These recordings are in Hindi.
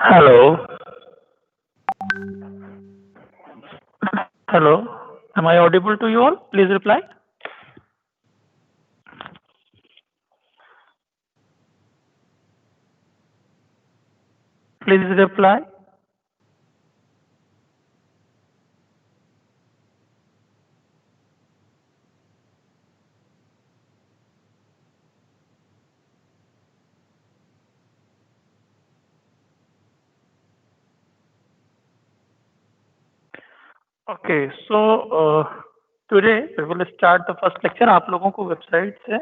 Hello. Hello. Am I audible to you all? Please reply. Please reply. Okay. Today we will start the first lecture. आप लोगों को वेबसाइट से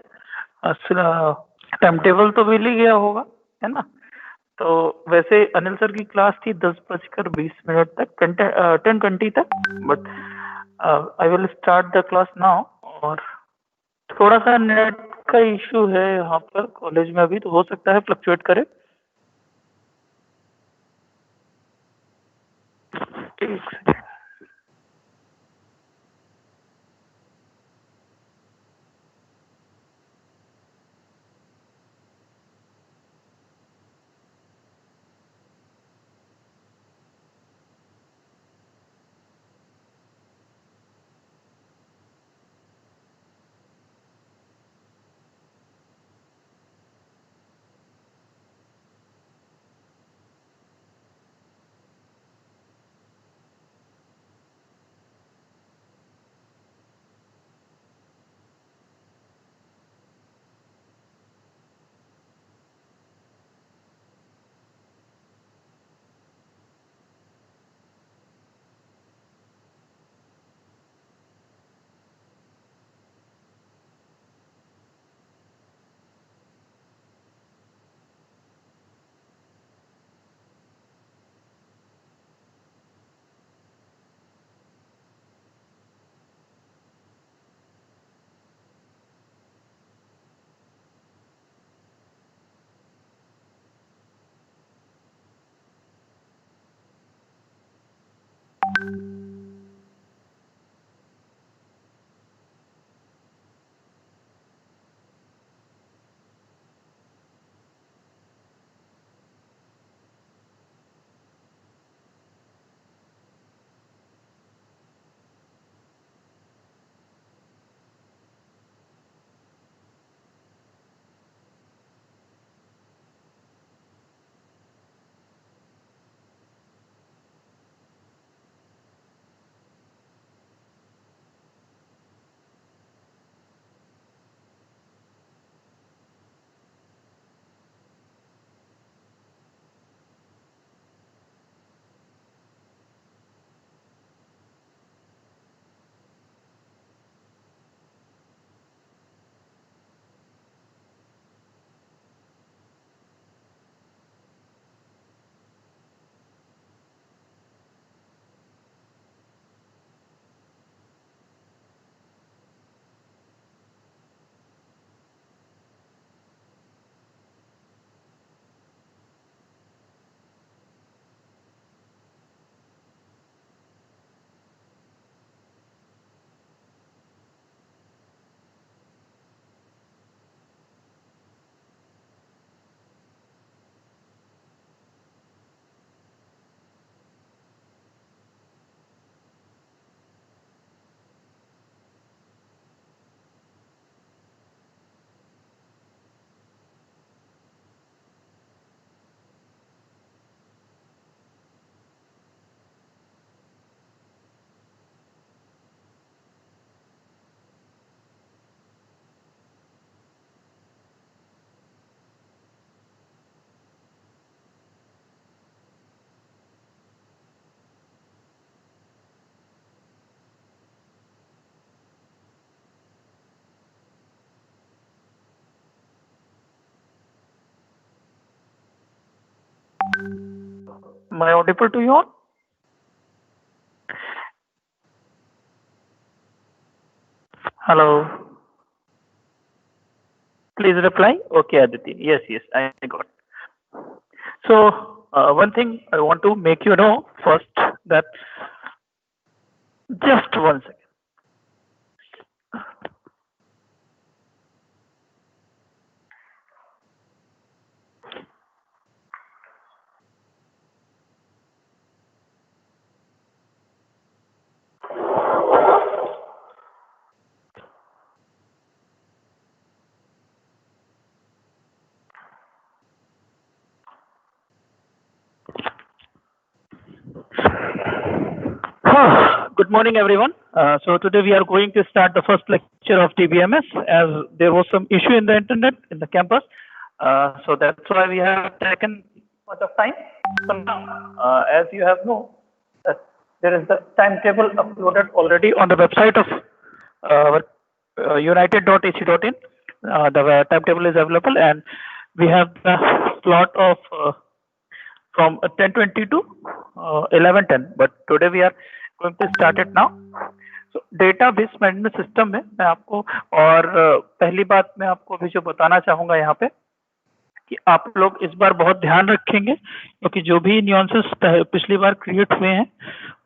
टाइम टेबल तो मिल ही गया होगा, है ना? तो वैसे अनिल सर की क्लास थी 10:20 तक, 10:20 तक, but I will start the class now. और थोड़ा सा नेट का इशू है यहाँ पर कॉलेज में अभी, तो हो सकता है फ्लक्चुएट करे। एक second. Am I audible to you all? Hello. Please reply. Okay, Aditi. Yes, yes, I got. One thing I want to make you know first, that just one second. Good morning, everyone. So today we are going to start the first lecture of TBMS as there was some issue in the internet in the campus. So that's why we have taken much of time. So now, as you have known, that there is the timetable uploaded already on the website of united.ac.in. The timetable is available, and we have the slot of from 10:20 to 11:10. But today we are going to start it now. So database management system में मैं आपको और पहली बात मैं आपको अभी जो बताना चाहूंगा यहाँ पे कि आप लोग इस बार बहुत ध्यान रखेंगे क्योंकि जो भी न्यूएंसेस पिछली बार क्रिएट हुए हैं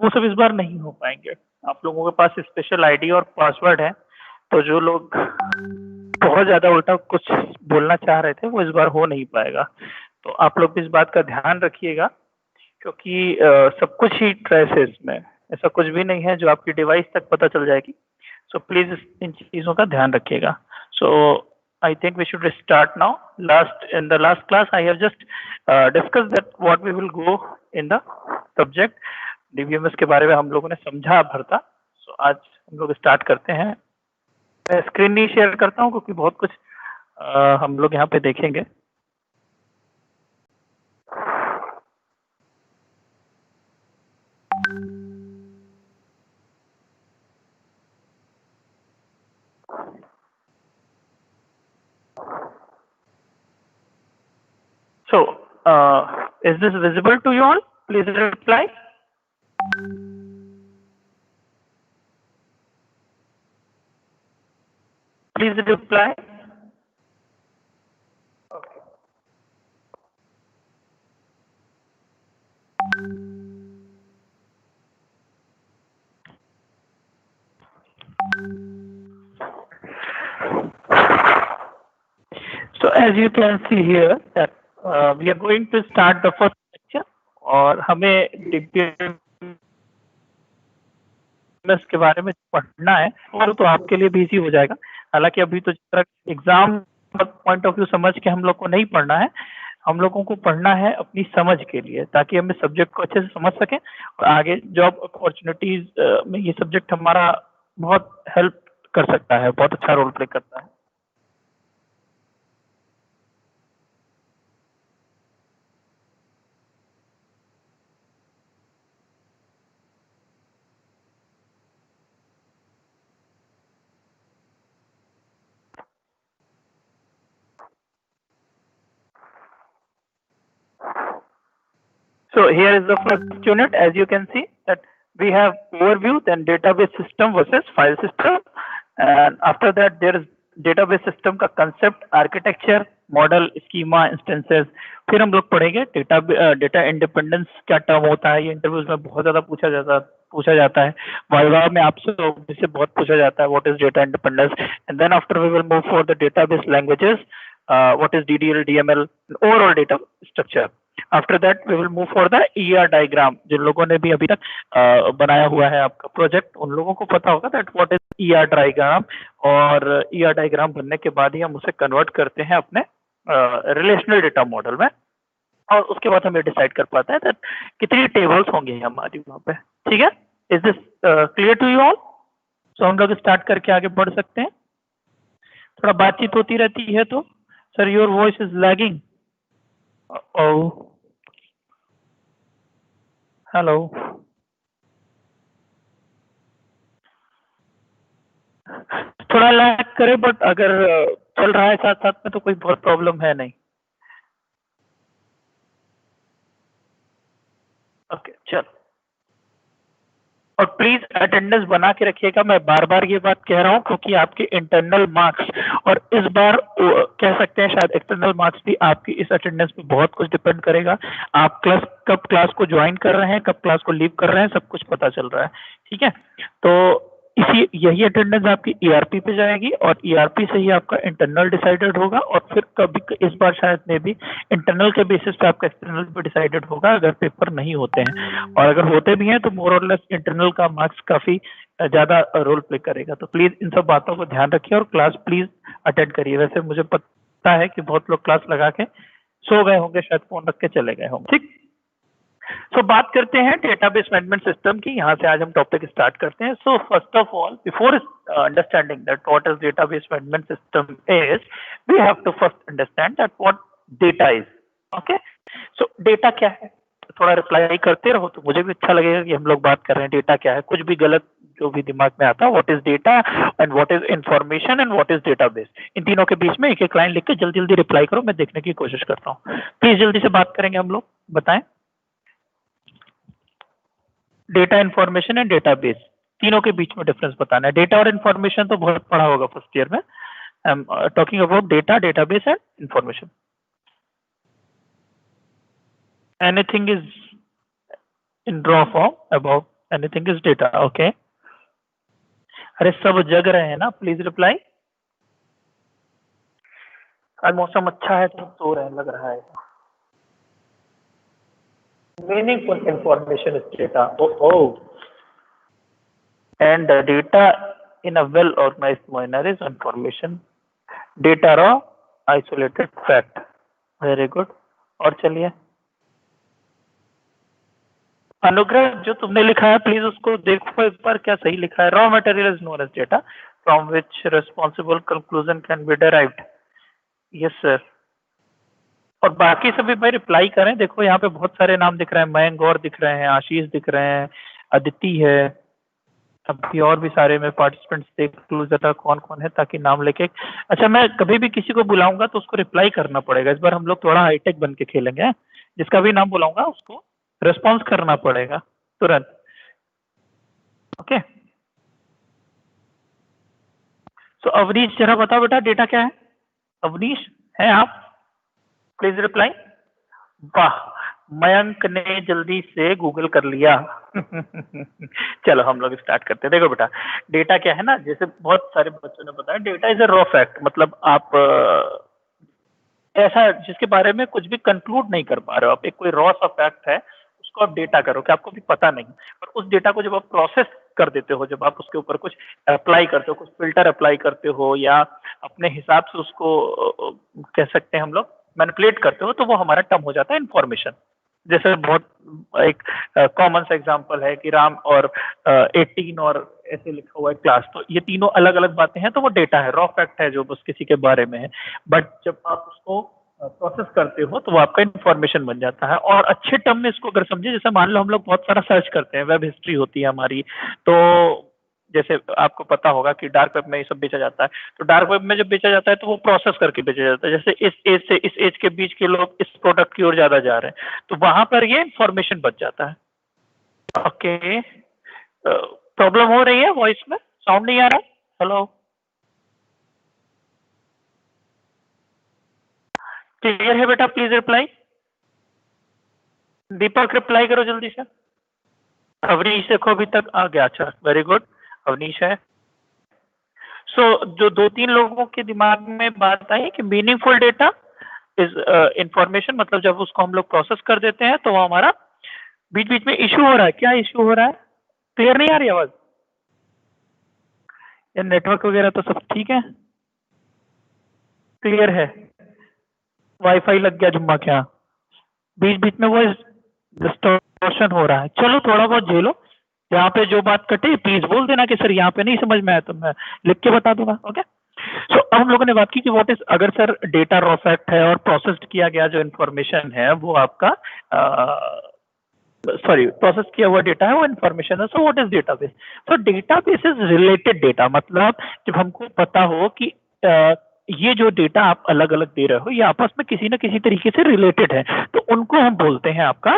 वो सब इस बार नहीं हो पाएंगे। आप लोगों के पास स्पेशल आईडी और पासवर्ड है, तो जो लोग बहुत ज्यादा उल्टा कुछ बोलना चाह रहे थे वो इस बार हो नहीं पाएगा। तो आप लोग इस बात का ध्यान रखिएगा क्योंकि सब कुछ ही ट्रेस है इसमें, ऐसा कुछ भी नहीं है जो आपकी डिवाइस तक पता चल जाएगी। सो प्लीज इन चीजों का ध्यान रखिएगा। सो I think we should start now. In the last class, I have just discussed that what we will go in the subject. DBMS के बारे में हम लोगों ने समझा भरता। So आज हम लोग स्टार्ट करते हैं। मैं स्क्रीन नहीं शेयर करता हूँ क्योंकि बहुत कुछ हम लोग यहाँ पे देखेंगे। So, is this visible to you all? Please reply. Please reply. Okay. So, as you can see here that we are going to start the first lecture और हमें DBMS के बारे में पढ़ना है और तो आपके लिए भी इजी हो जाएगा। हालांकि अभी तो एग्जाम पॉइंट ऑफ व्यू समझ के हम लोग को नहीं पढ़ना है, हम लोगों को पढ़ना है अपनी समझ के लिए ताकि हम इस सब्जेक्ट को अच्छे से समझ सकें और आगे जॉब अपॉर्चुनिटीज में ये सब्जेक्ट हमारा बहुत हेल्प कर सकता है, बहुत अच्छा रोल प्ले करता है। So here is the first unit. As you can see that we have overview, then database system versus file system, and after that there is database system का concept, architecture, model, schema, instances. फिर हम लोग पढ़ेंगे डेटा इंडिपेंडेंस क्या टर्म होता है। ये इंटरव्यूज में बहुत ज्यादा पूछा जाता है, वाइवा में आपसे से बहुत पूछा जाता है what is data independence. And then after we will move for the database languages, what is DDL, DML, overall data structure. After that we will move for the ER diagram. जिन लोगों ने भी अभी तक बनाया हुआ है आपका प्रोजेक्ट उन लोगों को पता होगा that what is ER diagram, और ER डायग्राम बनने के बाद ही हम उसे कन्वर्ट करते हैं अपने रिलेशनल डेटा मॉडल में, और उसके बाद हमें डिसाइड कर पाता है दैट कितनी टेबल्स होंगे हमारी वहाँ पे। ठीक है, is this clear to you all? So हम लोग स्टार्ट करके आगे बढ़ सकते हैं। थोड़ा बातचीत होती रहती है तो sir your voice is lagging. Hello, थोड़ा लैग करे बट अगर चल रहा है साथ साथ में तो कोई बहुत प्रॉब्लम है नहीं। ओके चल, और प्लीज अटेंडेंस बना के रखिएगा। मैं बार बार ये बात कह रहा हूँ क्योंकि आपके इंटरनल मार्क्स, और इस बार कह सकते हैं शायद एक्सटर्नल मार्क्स भी आपकी इस अटेंडेंस पे बहुत कुछ डिपेंड करेगा। आप कब क्लास को ज्वाइन कर रहे हैं, कब क्लास को लीव कर रहे हैं, सब कुछ पता चल रहा है। ठीक है, तो यही अटेंडेंस आपकी ERP पे जाएगी और ERP से ही आपका इंटरनल डिसाइडेड होगा, और फिर कभी इस बार शायद में भी इंटरनल के बेसिस पे आपका एक्सटर्नल पे डिसाइडेड होगा अगर पेपर नहीं होते हैं, और अगर होते भी हैं तो मोर और लेस इंटरनल का मार्क्स काफी ज्यादा रोल प्ले करेगा। तो प्लीज इन सब बातों को ध्यान रखिए और क्लास प्लीज अटेंड करिए। वैसे मुझे पता है कि बहुत लोग क्लास लगा के सो गए होंगे, शायद फोन रख के चले गए होंगे। ठीक, सो बात करते हैं डेटाबेस मैनेजमेंट सिस्टम की। यहाँ से आज हम टॉपिक स्टार्ट करते हैं। So first of all, before understanding that what is database management system is, we have to first understand that what data is. Okay, so data क्या है? थोड़ा रिप्लाई करते रहो तो मुझे भी अच्छा लगेगा कि हम लोग बात कर रहे हैं डेटा क्या है। कुछ भी गलत जो भी दिमाग में आता है, what is data and what is information and what is database, इन तीनों के बीच में एक एक लाइन लिख के जल्दी जल्दी रिप्लाई करो, मैं देखने की कोशिश करता हूँ। प्लीज जल्दी से बात करेंगे हम लोग, बताएं। डेटा, इंफॉर्मेशन एंड डेटाबेस, तीनों के बीच में डिफरेंस बताना है। डेटा और इंफॉर्मेशन तो बहुत पढ़ा होगा फर्स्ट ईयर में। I am talking about data, database and information. Anything is in raw form about anything is data. Okay, अरे सब जग रहे हैं ना, प्लीज रिप्लाई। आज मौसम अच्छा है तो सो रहे हैं लग रहा है। Meaningful information is data. Oh, and the data in a well organized manner is information. Data raw, isolated fact. Very good. और चलिए, अनुग्रह जो तुमने लिखा है प्लीज उसको देखो एक बार, क्या सही लिखा है? Raw material is known as data from which responsible conclusion can be derived. Yes sir. और बाकी सभी भाई रिप्लाई करें। देखो यहाँ पे बहुत सारे नाम दिख रहे हैं, मयंक गौर दिख रहे हैं, आशीष दिख रहे हैं, अदिति है, अभी और भी सारे में पार्टिसिपेंट्स देख लूँ जरा कौन कौन है, ताकि नाम लेके। अच्छा, मैं कभी भी किसी को बुलाऊंगा तो उसको रिप्लाई करना पड़ेगा। इस बार हम लोग थोड़ा हाईटेक बन के खेलेंगे। जिसका भी नाम बुलाऊंगा उसको रिस्पॉन्स करना पड़ेगा तुरंत। ओके, सो अवनीश जरा बताओ बेटा डेटा क्या है? अवनीश है आप? Please reply. वाह, मयंक ने जल्दी से गूगल कर लिया। चलो हम लोग स्टार्ट करते हैं। देखो बेटा, डेटा क्या है ना, जैसे बहुत सारे बच्चों ने बताया, data is a raw fact. मतलब आप ऐसा जिसके बारे में कुछ भी कंक्लूड नहीं कर पा रहे हो आप, एक कोई रॉ सा फैक्ट है उसको आप डेटा करो कि आपको भी पता नहीं, पर उस डेटा को जब आप प्रोसेस कर देते हो, जब आप उसके ऊपर कुछ अप्लाई करते हो, कुछ फिल्टर अप्लाई करते हो या अपने हिसाब से उसको कह सकते हैं हम लोग मैनिपुलेट करते हो, तो वो हमारा टर्म हो जाता है इंफॉर्मेशन। जैसे बहुत एक कॉमन सा एग्जांपल है कि राम और 18 और ऐसे लिखा हुआ है क्लास, तो ये तीनों अलग अलग बातें हैं, तो वो डेटा है, रॉ फैक्ट है जो बस किसी के बारे में है। बट जब आप उसको प्रोसेस करते हो तो वो आपका इंफॉर्मेशन बन जाता है। और अच्छे टर्म में इसको अगर समझे, जैसे मान लो हम लोग बहुत सारा सर्च करते हैं, वेब हिस्ट्री होती है हमारी, तो जैसे आपको पता होगा कि डार्क वेब में ये सब बेचा जाता है, तो डार्क वेब में जब बेचा जाता है तो वो प्रोसेस करके बेचा जाता है। जैसे इस एज से इस एज के बीच के लोग इस प्रोडक्ट की ओर ज्यादा जा रहे हैं, तो वहां पर ये इंफॉर्मेशन बच जाता है। ओके, प्रॉब्लम हो रही है वॉइस में? साउंड नहीं आ रहा? हेलो, क्लियर है बेटा? Please reply. दीपक रिप्लाई करो जल्दी से। अवनीश देखो अभी तक आ गया। अच्छा, वेरी गुड, अवनीश है। सो जो दो तीन लोगों के दिमाग में बात आई कि मीनिंगफुल डेटा इज इंफॉर्मेशन, मतलब जब उसको हम लोग प्रोसेस कर देते हैं तो वो हमारा, बीच बीच में इशू हो रहा है, क्या इशू हो रहा है? क्लियर नहीं आ रही आवाज? या नेटवर्क वगैरह तो सब ठीक है, क्लियर है? वाईफाई लग गया जुम्मा क्या? बीच बीच में वो डिस्टॉर्शन हो रहा है। चलो थोड़ा बहुत झेलो, यहाँ पे जो बात कटे प्लीज बोल देना कि सर यहाँ पे नहीं समझ में आया तो मैं लिख के बता दूंगा। ओके, सो अब हम लोगों ने बात की कि व्हाट इज, अगर सर डेटा रॉ फैक्ट है और प्रोसेस्ड किया गया जो इन्फॉर्मेशन है वो आपका सॉरी प्रोसेस किया हुआ डेटा है वो इन्फॉर्मेशन है। So what is database? So database is related data. मतलब जब हमको पता हो कि ये जो डेटा आप अलग अलग दे रहे हो ये आपस में किसी न किसी तरीके से रिलेटेड है, तो उनको हम बोलते हैं आपका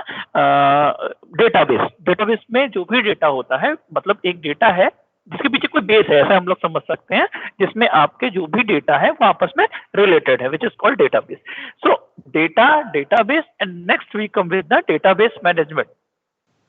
डेटाबेस। डेटाबेस में जो भी डेटा होता है, मतलब एक डेटा है जिसके पीछे कोई बेस है, ऐसा हम लोग समझ सकते हैं, जिसमें आपके जो भी डेटा है वो आपस में रिलेटेड है, which is called database. So data, database, and next we come with the database management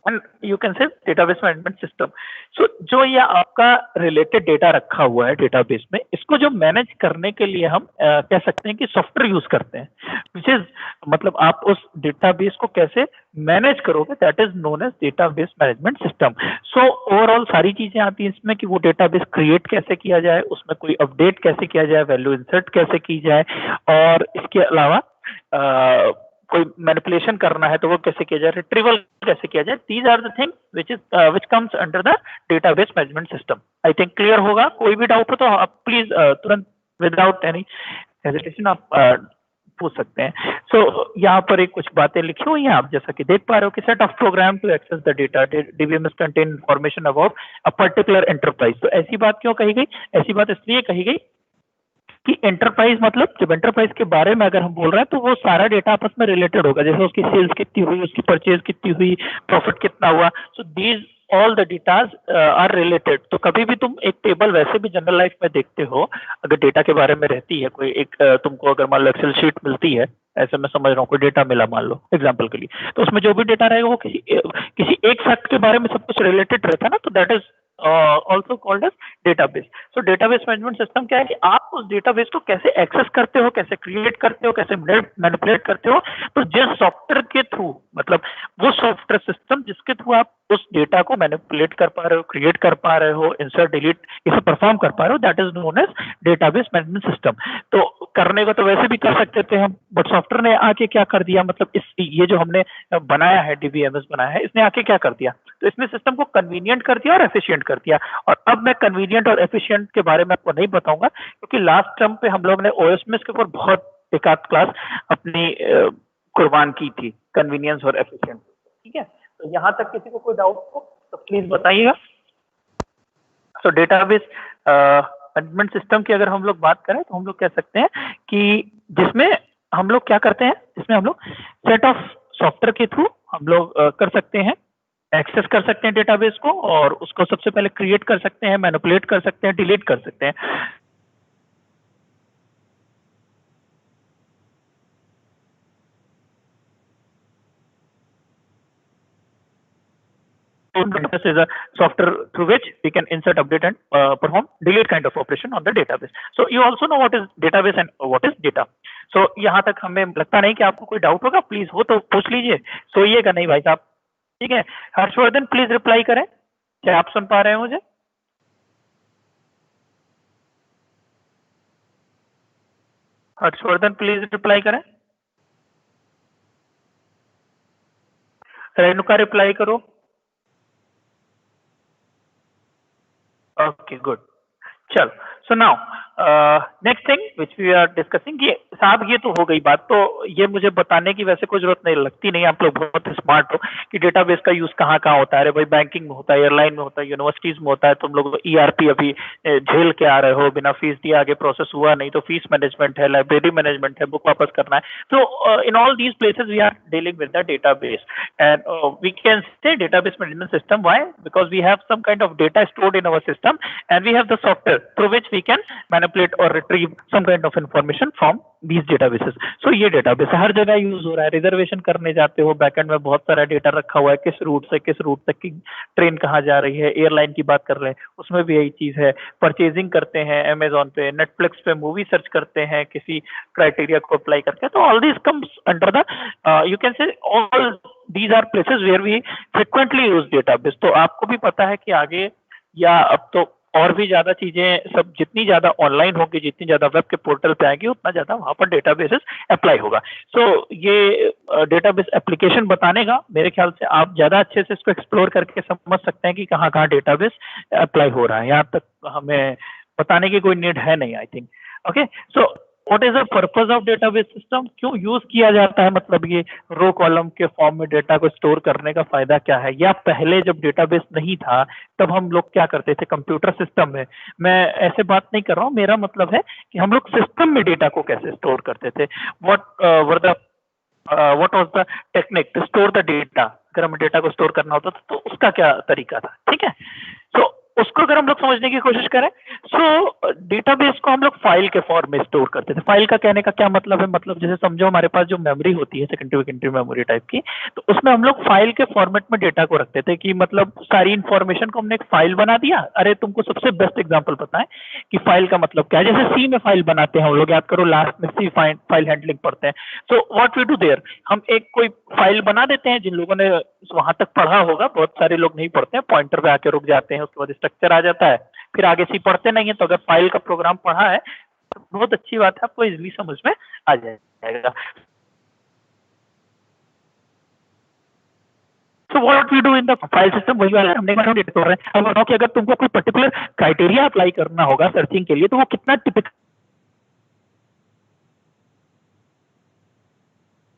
and you can say database management system. So जो ये आपका रिलेटेड डेटा रखा हुआ है डेटाबेस में, इसको जो मैनेज करने के लिए हम कह सकते हैं कि सॉफ्टवेयर यूज करते हैं, विच इज मतलब आप उस डेटाबेस को कैसे मैनेज करोगे, that is known as database management system. So overall सारी चीजें आती हैं इसमें कि वो डेटाबेस क्रिएट कैसे किया जाए, उसमें कोई अपडेट कैसे किया जाए, वैल्यू इंसर्ट कैसे की जाए, और इसके अलावा कोई मैनिपुलेशन करना है तो वो कैसे किया जाए, रिट्रीवल कैसे किया जाए, these are the thing which comes under the database management system. I think clear होगा। कोई भी डाउट हो तो आप प्लीज तुरंत विदाउट एनी हेजिटेशन आप पूछ सकते हैं। सो यहाँ पर एक कुछ बातें लिखी हुई हैं, आप जैसा कि देख पा रहे हो कि set of program to access the data, DBMS contain information about a particular enterprise. तो ऐसी बात क्यों कही गई? ऐसी बात इसलिए कही गई कि एंटरप्राइज मतलब जब एंटरप्राइज के बारे में अगर हम बोल रहे हैं तो वो सारा डेटा आपस में रिलेटेड होगा, जैसे उसकी सेल्स कितनी हुई, उसकी परचेज कितनी हुई, प्रॉफिट कितना हुआ। So these all the datas are related. तो कभी भी तुम एक टेबल वैसे भी जनरल लाइफ में देखते हो, अगर डेटा के बारे में रहती है कोई एक तुमको अगर मान लो एक्सेल शीट मिलती है, ऐसे मैं समझ रहा हूँ कोई डेटा मिला मान लो एग्जाम्पल के लिए, तो उसमें जो भी डेटा रहेगा वो किसी एक फैक्ट के बारे में सब कुछ रिलेटेड रहता है ना, तो that is also called as database. So database management system क्या है कि आप उस डेटाबेस को कैसे एक्सेस करते हो, कैसे क्रिएट करते हो, कैसे मैनिपुलेट करते हो। तो जिस सॉफ्टवेयर के थ्रू, मतलब वो सॉफ्टवेयर सिस्टम जिसके थ्रू आप उस डेटा को मैनिपुलेट कर पा रहे हो, क्रिएट कर पा रहे हो, इंसर्ट डिलीट इसे परफॉर्म कर पा रहे हो, that is known as database management system. तो करने को तो वैसे भी कर सकते थे हम, बट सॉफ्टवेयर ने आके क्या कर दिया, मतलब इस ये जो हमने बनाया है, डीबीएमएस बनाया है, इसने आके क्या कर दिया, तो इसने सिस्टम को कन्वीनियंट कर दिया और एफिशिएंट कर दिया। और अब मैं कन्वीनियंट और एफिशिएंट के बारे में आपको नहीं बताऊंगा, क्योंकि लास्ट टर्म पे हम लोग ने ओएसएमएस के ऊपर बहुत एकाध क्लास अपनी कुर्बान की थी, कन्वीनियंस और एफिशिएंट। ठीक है, तो यहाँ तक किसी को कोई डाउट हो तो प्लीज बताइएगा। सो डेटाबेस मैनेजमेंट सिस्टम की अगर हम लोग बात करें तो हम लोग कह सकते हैं कि जिसमें हम लोग क्या करते हैं, जिसमें हम लोग सेट ऑफ सॉफ्टवेयर के थ्रू हम लोग कर सकते हैं, एक्सेस कर सकते हैं डेटाबेस को, और उसको सबसे पहले क्रिएट कर सकते हैं, मैनिपुलेट कर सकते हैं, डिलीट कर सकते हैं। Database is a software through which we can insert, update, and perform delete kind of operation on the database. So you also know what is database and what is data. So यहाँ तक हमें लगता नहीं कि आपको कोई डाउट होगा, प्लीज हो तो पूछ लीजिए, सोइएगा नहीं भाई साहब। ठीक है, हर्षवर्धन प्लीज रिप्लाई करें, क्या आप सुन पा रहे हैं मुझे? हर्षवर्धन प्लीज रिप्लाई करें, रेणुका रिप्लाई करो। ओके गुड, चलो। So now next thing which we are discussing, ये साहब ये तो हो गई बात, तो ये मुझे बताने की वैसे कोई जरूरत नहीं लगती, नहीं आप लोग बहुत स्मार्ट हो कि डेटाबेस का यूज कहाँ कहाँ होता है। अरे भाई बैंकिंग में होता है, एयरलाइन में होता है, यूनिवर्सिटीज में होता है, तुम लोग ईआरपी अभी झेल के आ रहे हो, बिना फीस दिए आगे प्रोसेस हुआ नहीं, तो फीस मैनेजमेंट है, लाइब्रेरी मैनेजमेंट है, बुक वापस करना है। तो in all these places we are dealing with the database, and we can say database management system. Why? Because we have some kind of data stored in our system and we have the software through which we can manipulate or retrieve some kind of information from these databases. So ये डेटाबेस हर जगह यूज हो रहा है। रिजर्वेशन करने जाते हो, बैकएंड में बहुत सारा डेटा रखा हुआ है, किस रूट से किस रूट तक की ट्रेन कहाँ जा रही है, एयरलाइन की बात कर रहे हैं उसमें भी यही चीज है। परचेजिंग करते हैं अमेजोन पे, नेटफ्लिक्स पे मूवी सर्च करते हैं किसी क्राइटेरिया को अप्लाई करके, तो all this comes under the you can से all these are places where we frequently use database। तो आपको भी पता है कि आगे या अब तो और भी ज्यादा चीजें सब जितनी ज्यादा ऑनलाइन होगी, जितनी ज्यादा वेब के पोर्टल पे आएगी, उतना ज्यादा वहां पर डेटाबेसेस अप्लाई होगा। सो ये डेटाबेस एप्लीकेशन बताने का मेरे ख्याल से आप ज्यादा अच्छे से इसको एक्सप्लोर करके समझ सकते हैं कि कहाँ कहाँ डेटाबेस अप्लाई हो रहा है। यहाँ तक हमें बताने की कोई नीड है नहीं, I think. Okay, so what is the purpose of database system, क्यों यूज किया जाता है, मतलब ये रो कॉलम के फॉर्म में डेटा को स्टोर करने का फायदा क्या है, या पहले जब डेटाबेस नहीं था तब हम लोग क्या करते थे कंप्यूटर सिस्टम में। मैं ऐसे बात नहीं कर रहा हूँ, मेरा मतलब है कि हम लोग सिस्टम में डेटा को कैसे स्टोर करते थे। What was the technique to store the data, अगर हमें डेटा को स्टोर करना होता था तो उसका क्या तरीका था। ठीक है, तो उसको अगर हम लोग समझने की कोशिश करें, सो डेटाबेस को हम लोग फाइल के फॉर्म में स्टोर करते थे। फाइल का कहने का क्या मतलब है, मतलब जैसे समझो हमारे पास जो मेमोरी होती है सेकेंडरी सेकेंडरी मेमोरी टाइप की, तो उसमें हम लोग फाइल के फॉर्मेट में डेटा को रखते थे, कि मतलब सारी इंफॉर्मेशन को हमने एक फाइल बना दिया। अरे तुमको सबसे बेस्ट एग्जांपल पता है कि फाइल का मतलब क्या है, जैसे सी में फाइल बनाते हैं हम लोग, याद करो लास्ट में सी फाइल हैंडलिंग पढ़ते हैं। So what we do there, हम एक कोई फाइल बना देते हैं, जिन लोगों ने वहां तक पढ़ा होगा, बहुत सारे लोग नहीं पढ़ते हैं, पॉइंटर पे आके रुक जाते हैं, उसके बाद स्ट्रक्चर आ जाता है, फिर आगे सी पढ़ते नहीं है। तो अगर फाइल का प्रोग्राम पढ़ा है तो बहुत अच्छी बात है, आपको इजीली समझ में आ जाएगा। What we do in the file system वही वाला हमने डिटेक्ट कर रहे हैं। अब बताओ कि अगर तुमको कोई पर्टिकुलर क्राइटेरिया अप्लाई करना होगा सर्चिंग के लिए तो वो कितना टिपिकल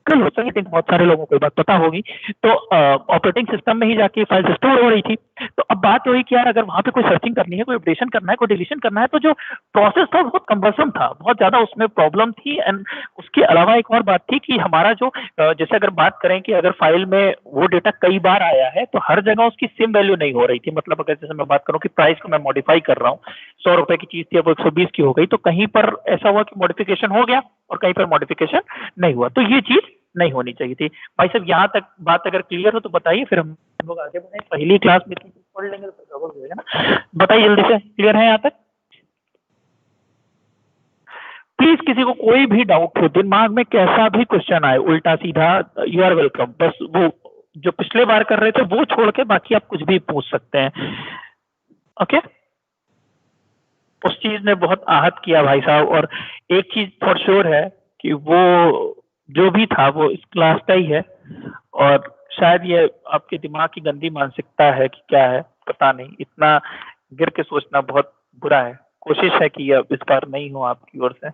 हो सकता है, बहुत सारे लोगों को बात पता होगी। तो ऑपरेटिंग सिस्टम में ही जाके फाइल स्टोर हो रही थी। तो अब बात वही कि यार अगर वहां पे कोई सर्चिंग करनी है, कोई अपडेशन करना है, कोई डिलीशन करना है, तो जो प्रोसेस था बहुत कम्बरसम था, बहुत ज्यादा उसमें प्रॉब्लम थी। एंड उसके अलावा एक और बात थी कि हमारा जो जैसे अगर बात करें कि अगर फाइल में वो डेटा कई बार आया है तो हर जगह उसकी सेम वैल्यू नहीं हो रही थी। मतलब अगर जैसे मैं बात करूं कि प्राइस को मैं मॉडिफाई कर रहा हूँ, 100 रुपए की चीज थी अब 120 की हो गई, तो कहीं पर ऐसा हुआ कि मॉडिफिकेशन हो गया और कहीं पर मॉडिफिकेशन नहीं हुआ। तो ये चीज नहीं होनी चाहिए थी। भाई साहब यहाँ तक बात अगर क्लियर हो तो बताइए, फिर हम लोग आगे बढ़े। पहली क्लास में पढ़ लेंगे तो गड़बड़ हो जाएगा ना। बताइए जल्दी से, क्लियर है यहाँ तक? प्लीज किसी को कोई भी डाउट हो, दिमाग में कैसा भी क्वेश्चन आए उल्टा सीधा, यू आर वेलकम। बस वो जो पिछले बार कर रहे थे वो छोड़ के बाकी आप कुछ भी पूछ सकते हैं। ओके, उस चीज ने बहुत आहत किया भाई साहब। और एक चीज फॉर श्योर है कि वो जो भी था वो इस क्लास का ही है, और शायद ये आपके दिमाग की गंदी मानसिकता है कि क्या है पता नहीं, इतना गिर के सोचना बहुत बुरा है। कोशिश है कि अब इस बार नहीं हो आपकी ओर से।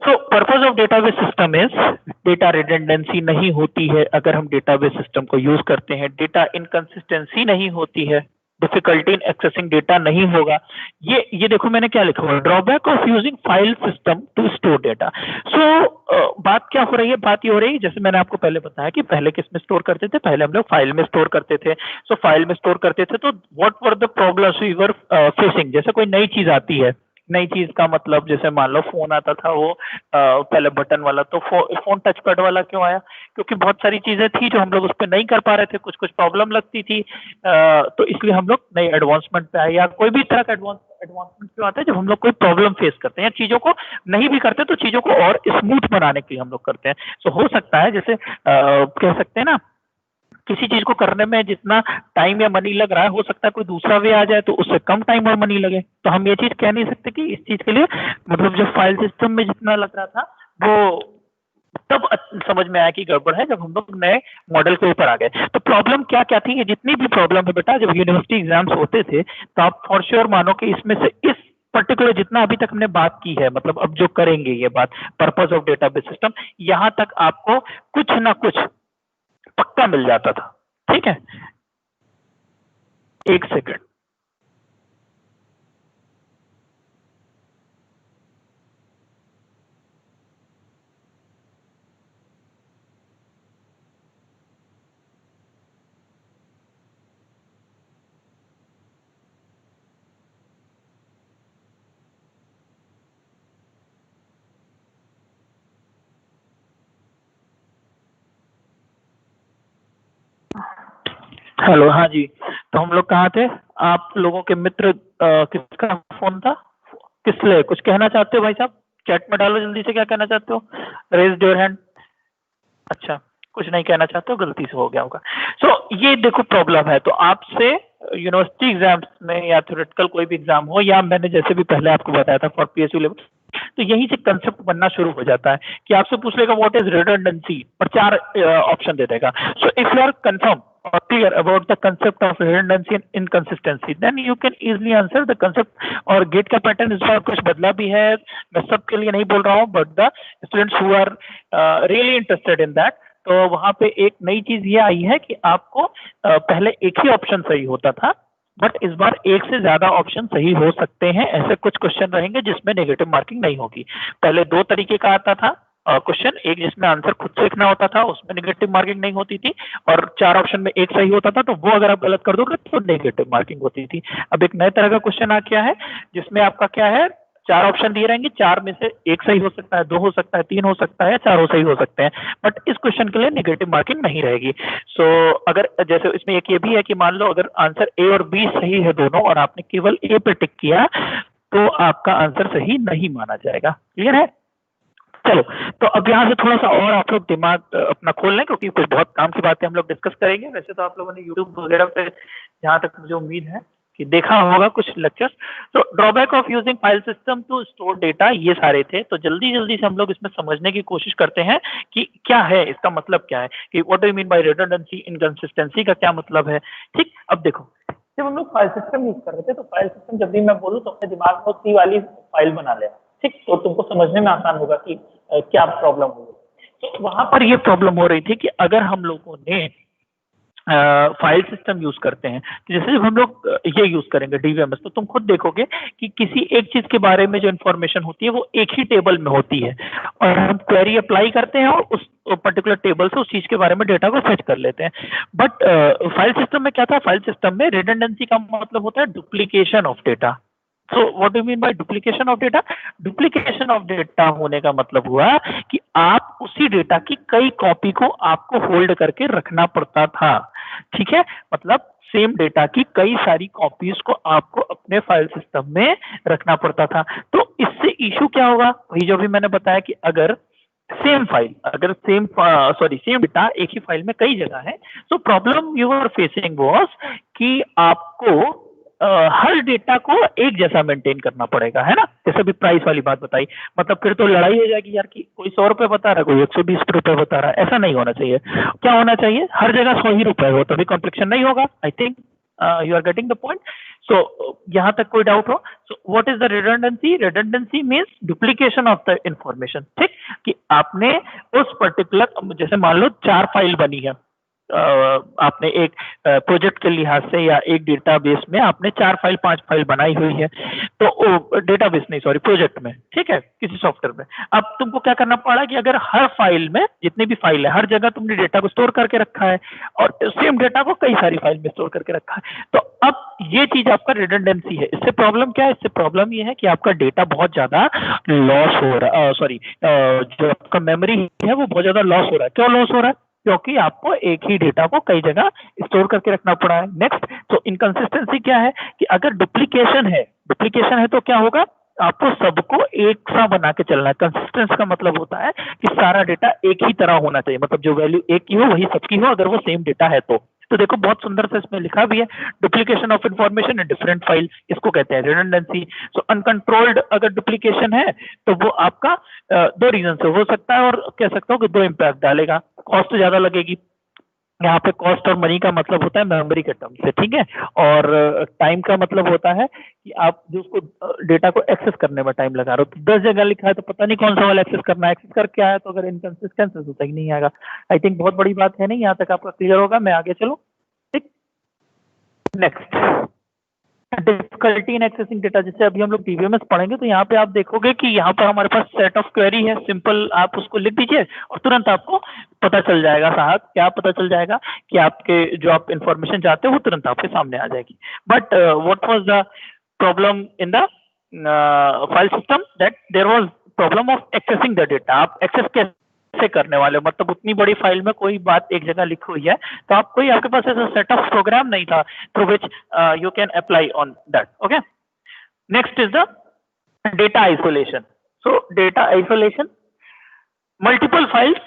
So purpose of database system is data redundancy नहीं होती है अगर हम डेटाबेस सिस्टम को यूज करते हैं, डेटा इनकंसिस्टेंसी नहीं होती है, डिफिकल्टी इन एक्सेसिंग डेटा नहीं होगा। ये देखो मैंने क्या लिखा हुआ, drawback of using file system to store data. So बात क्या हो रही है, बात ये हो रही है जैसे मैंने आपको पहले बताया कि पहले किस में स्टोर करते थे, पहले हम लोग फाइल में स्टोर करते थे। सो फाइल में स्टोर करते थे तो what were the problems we were facing. जैसे कोई नई चीज आती है, नई चीज का मतलब जैसे मान लो फोन आता था वो पहले बटन वाला, तो फोन टच पैड वाला क्यों आया? क्योंकि बहुत सारी चीजें थी जो हम लोग उस पर नहीं कर पा रहे थे, कुछ कुछ प्रॉब्लम लगती थी, तो इसलिए हम लोग नए एडवांसमेंट पे आए। या कोई भी तरह का एडवांसमेंट क्यों आता है? जब हम लोग कोई प्रॉब्लम फेस करते हैं या चीजों को नहीं भी करते तो चीजों को और स्मूथ बनाने के लिए हम लोग करते हैं। तो हो सकता है जैसे कह सकते हैं ना, किसी चीज को करने में जितना टाइम या मनी लग रहा है, हो सकता है कोई दूसरा वे आ जाए तो उससे कम टाइम और मनी लगे। तो हम ये चीज कह नहीं सकते कि इस चीज के लिए मतलब जो फाइल सिस्टम में जितना लग रहा था वो तब समझ में आया कि गड़बड़ है जब हम लोग नए मॉडल के ऊपर आ गए। तो प्रॉब्लम क्या क्या थी, ये जितनी भी प्रॉब्लम है बेटा, जब यूनिवर्सिटी एग्जाम्स होते थे तो आप फॉर श्योर मानो कि इसमें से इस पर्टिकुलर जितना अभी तक हमने बात की है, मतलब अब जो करेंगे ये बात पर्पस ऑफ डेटाबेस सिस्टम, यहाँ तक आपको कुछ ना कुछ पक्का मिल जाता था। ठीक है, एक सेकंड। हेलो, हाँ जी। तो हम लोग कहाँ थे? आप लोगों के मित्र किसका फोन था? किस लिए कुछ कहना चाहते हो भाई साहब? चैट में डालो जल्दी से, क्या कहना चाहते हो? Raise your hand. अच्छा, कुछ नहीं कहना चाहते हो, गलती से हो गया होगा। सो ये देखो प्रॉब्लम है। तो आपसे यूनिवर्सिटी एग्जाम्स में या थ्योरेटिकल कोई भी एग्जाम हो, या मैंने जैसे भी पहले आपको बताया था फॉर पीएसयू लेवल, तो यहीं से कंसेप्ट बनना शुरू हो जाता है कि आपसे पूछ लेगा व्हाट इज रिडंडेंसी, और 4 ऑप्शन दे देगा। So if you are confirm or clear about the concept of redundancy and inconsistency, then you can easily answer the concept। और गेट का पैटर्न इस बार कुछ बदला भी है, मैं सबके लिए नहीं बोल रहा हूँ, but the students who are really interested in that, तो वहां पे एक नई चीज ये आई है कि आपको पहले एक ही ऑप्शन सही होता था, बट इस बार एक से ज्यादा ऑप्शन सही हो सकते हैं। ऐसे कुछ क्वेश्चन रहेंगे जिसमें नेगेटिव मार्किंग नहीं होगी। पहले 2 तरीके का आता था क्वेश्चन, एक जिसमें आंसर खुद से लिखना होता था, उसमें नेगेटिव मार्किंग नहीं होती थी, और 4 ऑप्शन में एक सही होता था, तो वो अगर आप गलत कर दोगे तो नेगेटिव मार्किंग होती थी। अब एक नए तरह का क्वेश्चन आ गया है जिसमें आपका क्या है, 4 ऑप्शन दिए रहेंगे, 4 में से एक सही हो सकता है, 2 हो सकता है, 3 हो सकता है, या 4 सही हो सकते हैं, बट इस क्वेश्चन के लिए नेगेटिव मार्किंग नहीं रहेगी। सो अगर जैसे इसमें एक ये भी है कि मान लो अगर आंसर ए और बी सही है दोनों, और आपने केवल ए पे टिक किया, तो आपका आंसर सही नहीं माना जाएगा। क्लियर है? चलो, तो अब यहाँ से थोड़ा सा और आप लोग दिमाग अपना खोल लें, क्योंकि कुछ बहुत काम की बातें हम लोग डिस्कस करेंगे। वैसे तो आप लोगों ने यूट्यूब वगैरह पे, जहाँ तक मुझे उम्मीद है कि देखा होगा कुछ लेक्चर्स। तो drawback of using file system to store data ये सारे थे। तो जल्दी जल्दी से हम लोग इसमें समझने की कोशिश करते हैं कि क्या है, इसका मतलब क्या है, कि what do you mean by redundancy, inconsistency का क्या मतलब है। ठीक, अब देखो जब हम लोग फाइल सिस्टम यूज कर रहे थे तो फाइल सिस्टम जब भी मैं बोलूँ तो अपने दिमाग में सी वाली फाइल बना ले, ठीक, तो तुमको समझने में आसान होगा कि क्या प्रॉब्लम होगी। तो वहां पर ये प्रॉब्लम हो रही थी कि अगर हम लोगों ने फाइल सिस्टम यूज करते हैं, तो जैसे जब हम लोग ये यूज करेंगे डीबीएमएस, तो तुम खुद देखोगे कि किसी एक चीज के बारे में जो इन्फॉर्मेशन होती है वो एक ही टेबल में होती है, और हम क्वेरी अप्लाई करते हैं और उस पर्टिकुलर टेबल से उस चीज के बारे में डेटा को फेच कर लेते हैं। बट फाइल सिस्टम में क्या था, फाइल सिस्टम में रिडंडेंसी का मतलब होता है duplication of data. So what do mean by duplication of data? Duplication of data होने का मतलब हुआ कि आप उसी डेटा की कई कॉपी को आपको होल्ड करके रखना पड़ता था। ठीक है, मतलब सेम डेटा की कई सारी कॉपीज को आपको अपने फाइल सिस्टम में रखना पड़ता था। तो इससे इशू क्या होगा, वही जो भी मैंने बताया कि अगर सेम फाइल, अगर सेम डेटा एक ही फाइल में कई जगह है, तो problem you are facing was कि आपको हर डेटा को एक जैसा मेंटेन करना पड़ेगा, है ना। जैसे भी प्राइस वाली बात बताई, मतलब फिर तो लड़ाई हो जाएगी यार कि कोई 100 रुपए बता रहा है, कोई 120 रुपए बता रहा है। ऐसा नहीं होना चाहिए। क्या होना चाहिए, हर जगह 100 ही रुपए हो, तभी कॉम्प्लेक्शन नहीं होगा। I think you are getting the point. So यहाँ तक कोई डाउट हो? So what is the redundancy? Redundancy means duplication of the information. ठीक, कि आपने उस पर्टिकुलर, जैसे मान लो 4 फाइल बनी है, आपने एक प्रोजेक्ट के लिहाज से या एक डेटाबेस में आपने 4 फाइल 5 फाइल बनाई हुई है, तो डेटाबेस नहीं, सॉरी, प्रोजेक्ट में, ठीक है, किसी सॉफ्टवेयर में। अब तुमको क्या करना पड़ा कि अगर हर फाइल में, जितनी भी फाइल है, हर जगह तुमने डेटा को स्टोर करके रखा है और सेम डेटा को कई सारी फाइल में स्टोर करके रखा है, तो अब ये चीज आपका रिडंडेंसी है। इससे प्रॉब्लम क्या है? इससे प्रॉब्लम ये है कि आपका डेटा बहुत ज्यादा लॉस हो रहा है, सॉरी, जो आपका मेमोरी है वो बहुत ज्यादा लॉस हो रहा है। क्यों लॉस हो रहा है? क्योंकि आपको एक ही डेटा को कई जगह स्टोर करके रखना पड़ा है। नेक्स्ट, तो इनकंसिस्टेंसी क्या है कि अगर डुप्लीकेशन है तो क्या होगा, आपको सबको एक सा बना के चलना है। कंसिस्टेंस का मतलब होता है कि सारा डेटा एक ही तरह होना चाहिए, मतलब जो वैल्यू एक की हो वही सबकी हो, अगर वो सेम डेटा है तो देखो बहुत सुंदर से इसमें लिखा भी है, duplication of information in different file, इसको कहते हैं रिडंडेंसी। सो अनकंट्रोल्ड अगर डुप्लीकेशन है तो वो आपका 2 रीजन से हो सकता है, और कह सकता हूँ कि 2 इम्पैक्ट डालेगा। कॉस्ट ज्यादा लगेगी, यहाँ पे कॉस्ट और मनी का मतलब होता है मेमोरी के टर्म से, ठीक है, और टाइम का मतलब होता है कि आप जो उसको डेटा को एक्सेस करने में टाइम लगा रहे हो। तो 10 जगह लिखा है तो पता नहीं कौन सा वाला एक्सेस करना है, एक्सेस करके आया तो अगर इनकंसिस्टेंसी तो सही नहीं आएगा। आई थिंक बहुत बड़ी बात है नहीं, यहाँ तक आपका क्लियर होगा। मैं आगे चलूँ, ठीक। Next, difficulty in accessing data. जैसे अभी हम लोग डीबीएमएस पढ़ेंगे तो यहाँ पे आप देखोगे कि यहाँ पर हमारे पास सेट ऑफ क्वेरी है, सिंपल, आप उसको लिख दीजिए और तुरंत आपको पता चल जाएगा। साहब क्या पता चल जाएगा कि आपके जो आप इंफॉर्मेशन चाहते हो वो तुरंत आपके सामने आ जाएगी। But what was the problem in the file system? That there was problem of accessing the data. आप एक्सेस कैसे करने वाले हो, मतलब उतनी बड़ी फाइल में कोई बात एक जगह लिखी हुई है तो आपके पास ऐसा सेट ऑफ प्रोग्राम नहीं था through which you can apply on that. Okay, next is the data isolation. So data isolation, multiple files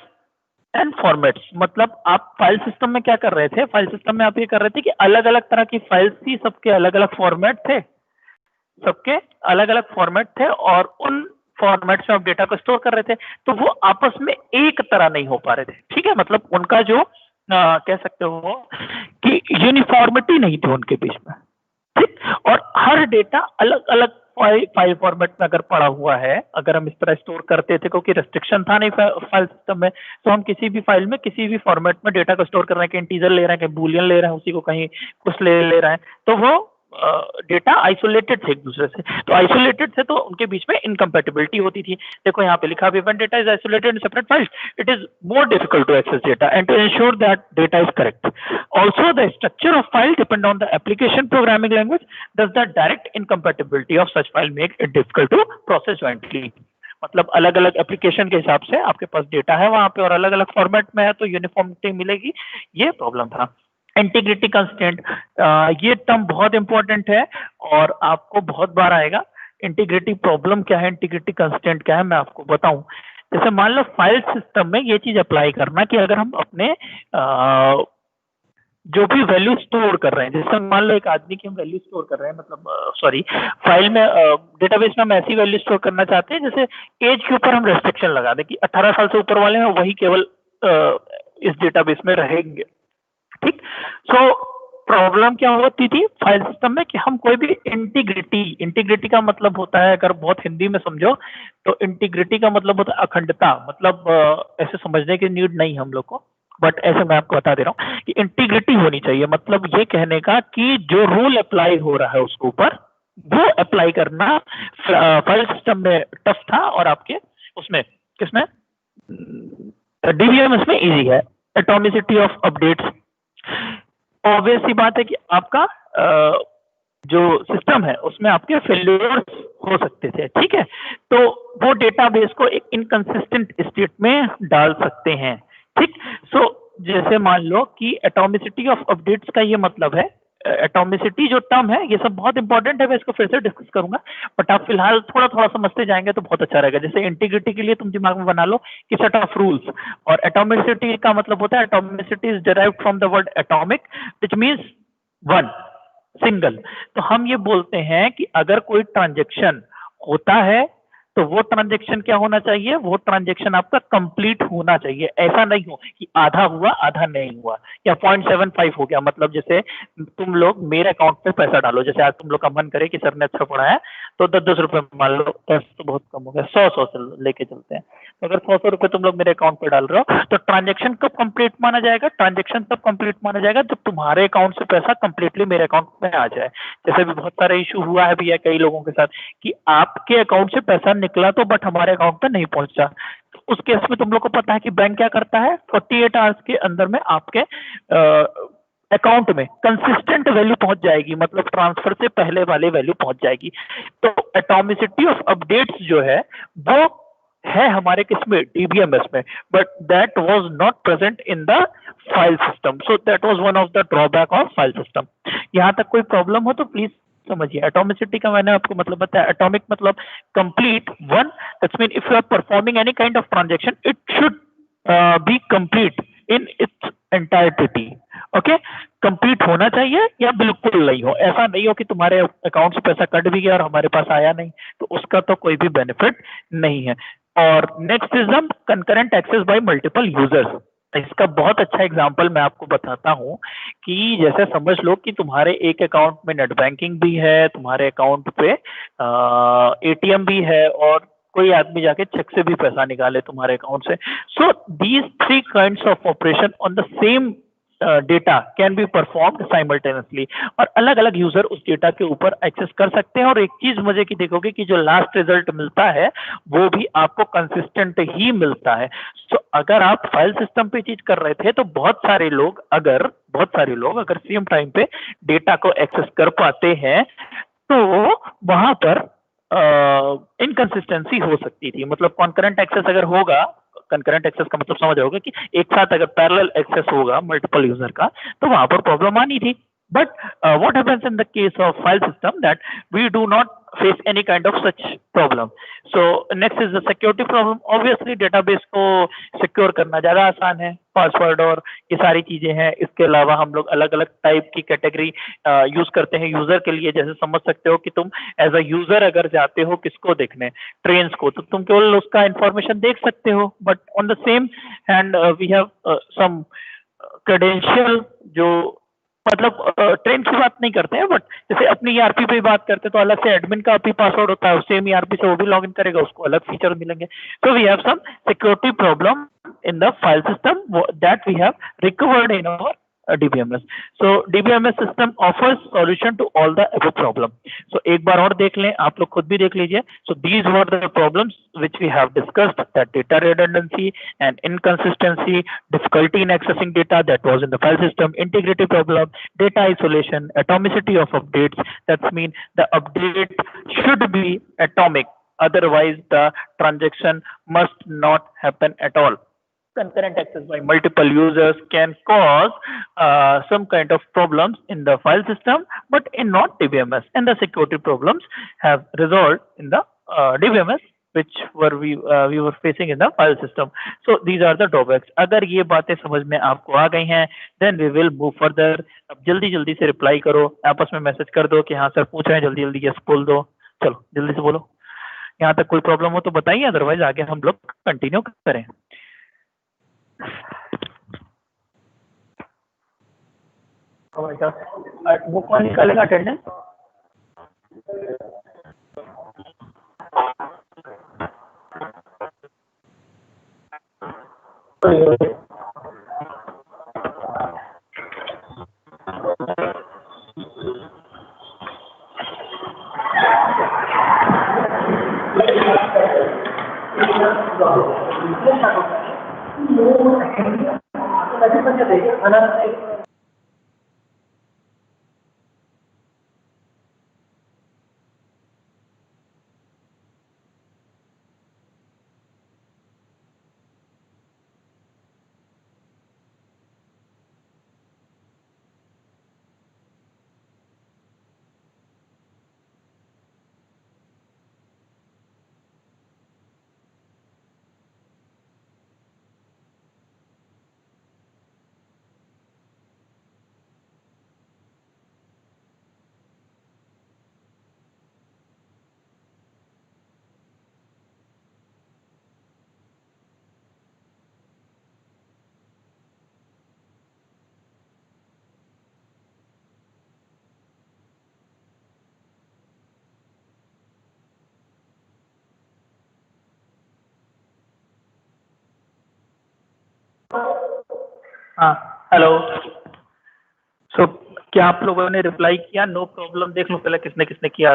and formats. मतलब आप फाइल सिस्टम में क्या कर रहे थे, फाइल सिस्टम में आप ये कर रहे थे कि अलग अलग तरह की फाइल्स थी, सबके अलग अलग फॉर्मेट थे, और उन फॉर्मेट्स में आप डेटा को स्टोर कर रहे थे, तो वो आपस में एक तरह नहीं हो पा रहे थे। ठीक है, मतलब उनका जो कह सकते हो कि यूनिफॉर्मिटी नहीं थी उनके बीच में। ठीक, और हर डेटा अलग अलग फाइल फॉर्मेट में अगर पड़ा हुआ है, अगर हम इस तरह स्टोर करते थे, क्योंकि रेस्ट्रिक्शन था नहीं फाइल सिस्टम में, तो हम किसी भी फाइल में किसी भी फॉर्मेट में डेटा को स्टोर कर रहे हैं, कहीं इंटीजर ले रहे हैं, कहीं बूलियन ले रहे हैं, उसी को कहीं कुछ ले रहे हैं, तो वो डेटा आइसोलेटेड थे एक दूसरे से। तो आइसोलेटेड थे तो उनके बीच में इनकम्पेटिबिलिटी होती थी। देखो यहाँ पे लिखा भी, when data is isolated in separate files it is more difficult to access data and to ensure that data is correct. Also the structure of file depend on the application programming language, thus the direct incompatibility of such file make it difficult to process jointly। मतलब अलग अलग एप्लीकेशन के हिसाब से आपके पास डेटा है वहां पे और अलग अलग फॉर्मेट में है, तो यूनिफॉर्मिटी मिलेगी, ये प्रॉब्लम था। इंटीग्रिटी कंस्टेंट, ये टर्म बहुत इंपॉर्टेंट है और आपको बहुत बार आएगा। इंटीग्रिटी प्रॉब्लम क्या है, इंटीग्रिटी कंस्टेंट क्या है, मैं आपको बताऊं। जैसे मान लो फाइल सिस्टम में ये चीज अप्लाई करना कि अगर हम अपने जो भी वैल्यू स्टोर कर रहे हैं, जैसे मान लो एक आदमी की हम वैल्यू स्टोर कर रहे हैं, मतलब सॉरी फाइल में डेटाबेस में हम ऐसी वैल्यू स्टोर करना चाहते हैं जैसे एज के ऊपर हम रेस्ट्रिक्शन लगा दें कि 18 साल से ऊपर वाले हैं वही केवल इस डेटाबेस में रहेंगे, ठीक। सो प्रॉब्लम क्या होती थी फाइल सिस्टम में कि हम कोई भी इंटीग्रिटी का मतलब होता है, अगर बहुत हिंदी में समझो तो इंटीग्रिटी का मतलब होता है अखंडता, मतलब ऐसे समझने की नीड नहीं हम लोग को, बट ऐसे मैं आपको बता दे रहा हूँ कि इंटीग्रिटी होनी चाहिए, मतलब ये कहने का कि जो रूल अप्लाई हो रहा है उसके ऊपर वो अप्लाई करना फाइल सिस्टम में टफ था, और आपके उसमें किसमें डीबीएमएस में इजी है। एटॉमिसिटी ऑफ अपडेट्स, ऑब्वियस सी बात है कि आपका जो सिस्टम है उसमें आपके फेल्यूर्स हो सकते थे, ठीक है, तो वो डेटाबेस को एक इनकंसिस्टेंट स्टेट में डाल सकते हैं, ठीक। सो जैसे मान लो कि एटॉमिसिटी ऑफ अपडेट्स का ये मतलब है, एटॉमिसिटी जो टर्म है ये सब बहुत इंपॉर्टेंट है, मैं इसको फिर से डिस्कस करूंगा, बट आप फिलहाल थोड़ा थोड़ा समझते जाएंगे तो बहुत अच्छा रहेगा। जैसे इंटीग्रिटी के लिए तुम दिमाग में बना लो कि सेट ऑफ रूल्स, और एटॉमिसिटी का मतलब होता है, atomicity is derived from the word atomic which means one, single. तो हम ये बोलते हैं कि अगर कोई ट्रांजेक्शन होता है तो वो ट्रांजेक्शन क्या होना चाहिए, वो ट्रांजेक्शन आपका कंप्लीट होना चाहिए, ऐसा नहीं हो कि आधा हुआ आधा नहीं हुआ या 0.75 हो गया। मतलब जैसे तुम लोग मेरे अकाउंट पे पैसा डालो, जैसे आज तुम लोग का मन करे कि सर ने अच्छा पढ़ाया तो 10-10 रुपए मान लो, 10 तो बहुत कम हो गया, 100 से लेके चलते हैं, तो अगर 100 रुपए तुम लोग मेरे अकाउंट पे डाल रहे हो तो ट्रांजेक्शन कब कंप्लीट माना जाएगा, ट्रांजेक्शन तब कंप्लीट माना जाएगा जब तुम्हारे अकाउंट से पैसा कंप्लीटली मेरे अकाउंट में आ जाए। जैसे भी बहुत सारे इशू हुआ है भैया कई लोगों के साथ कि आपके अकाउंट से पैसा निकला तो बट हमारे अकाउंट में नहीं पहुंचा, तो उस केस में तुम लोग को पता है कि बैंक क्या करता है, 48 आवर्स के अंदर में आपके अकाउंट में कंसिस्टेंट वैल्यू पहुंच जाएगी, मतलब ट्रांसफर से पहले वाले वैल्यू पहुंच जाएगी। तो एटॉमिसिटी ऑफ अपडेट्स जो है वो है हमारे किसमें, डीबीएमएस में, but that was not present in the file system, so that was one of the drawback of file system. यहाँ तक कोई प्रॉब्लम हो तो प्लीज समझिए। एटॉमिसिटी का मैंने आपको मतलब बताया, एटॉमिक मतलब complete one, that's mean if you are performing any kind of transaction it should be complete in its entirety, okay, complete होना चाहिए या बिल्कुल नहीं हो, ऐसा नहीं हो कि तुम्हारे अकाउंट से पैसा कट भी गया और हमारे पास आया नहीं, तो उसका तो कोई भी बेनिफिट नहीं है। और next is the concurrent access by multiple users. इसका बहुत अच्छा एग्जांपल मैं आपको बताता हूं कि जैसे समझ लो कि तुम्हारे एक अकाउंट में नेट बैंकिंग भी है, तुम्हारे अकाउंट पे एटीएम भी है, और कोई आदमी जाके चेक से भी पैसा निकाले तुम्हारे अकाउंट से। So these three kinds of operation on the same data can be performed simultaneously, और अलग अलग यूजर उस डेटा के ऊपर एक्सेस कर सकते हैं। और एक चीज मजे की देखोगे कि जो लास्ट रिजल्ट मिलता है वो भी आपको कंसिस्टेंट ही मिलता है। तो अगर आप फाइल सिस्टम पे चीज कर रहे थे तो बहुत सारे लोग अगर सेम टाइम पे डेटा को एक्सेस कर पाते हैं तो वहां पर इनकंसिस्टेंसी हो सकती थी, मतलब कॉन्करेंट एक्सेस अगर होगा, कंकरेंट एक्सेस का मतलब समझ होगा कि एक साथ अगर पैरेलल एक्सेस होगा मल्टीपल यूजर का तो वहां पर प्रॉब्लम आनी थी। But what happens in the case of file system that we do not face any kind of such problem. So next is the security problem. Obviously database को सिक्योर करना ज्यादा आसान है, पासवर्ड और ये सारी चीजें हैं। इसके अलावा हम लोग अलग अलग टाइप की कैटेगरी यूज करते हैं यूजर के लिए। जैसे समझ सकते हो कि तुम एज अ यूजर अगर जाते हो किसको देखने, ट्रेन्स को, तो तुम केवल उसका इंफॉर्मेशन देख सकते हो, but on the same hand we have some credential जो, मतलब ट्रेन की बात नहीं करते हैं, बट जैसे अपनी ईआरपी पे बात करते हैं तो अलग से एडमिन का भी पासवर्ड होता है, सेम ईआरपी से वो भी लॉगिन करेगा, उसको अलग फीचर मिलेंगे। So we have some security problem in the file system that we have recovered in our DBMS. So DBMS system offers solution to all the above problem. So एक बार और देख लें, आप लोग खुद भी देख लीजिए। So these were the problems which we have discussed, that data redundancy and inconsistency, difficulty in accessing data that was in the file system, integrity problem, data isolation, atomicity of updates. That means the update should be atomic, otherwise the transaction must not happen at all. Concurrent access by multiple users can cause some kind of problems in the file system, but in not DBMS. And the security problems have resolved in the DBMS which we were facing in the file system. So these are the drawbacks. अगर ये बातें समझ में आपको आ गई हैं, then we will move further. अब जल्दी जल्दी से रिप्लाई करो, आपस में मैसेज कर दो कि हाँ सर पूछ रहे हैं, जल्दी जल्दी यस बोल दो। चलो जल्दी से बोलो, यहाँ तक कोई प्रॉब्लम हो तो बताइए, अदरवाइज आगे हम लोग कंटिन्यू करें। वो कौन निकालेगा अटेंडेंस? हाँ हेलो। सो क्या आप लोगों ने रिप्लाई किया? No problem. देख लो पहले किसने किसने किया।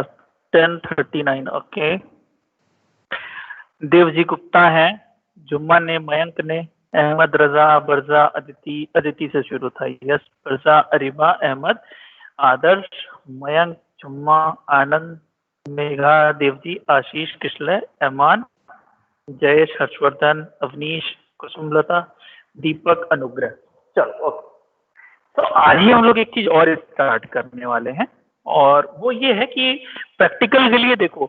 10:39 ओके। देवजी गुप्ता है, जुम्मा ने, मयंक ने, अहमद, रजा, बरजा, अदिति, अदिति से शुरू था यस, बरजा, अरिबा, अहमद, आदर्श, मयंक, जुम्मा, आनंद, मेघा, देवजी, आशीष, किशलय, एमान, जयेश, हर्षवर्धन, अवनीश, कुसुमलता, दीपक, अनुग्रह। चलो ओके। तो आज ही हम लोग एक चीज और स्टार्ट करने वाले हैं, और वो ये है कि प्रैक्टिकल के लिए देखो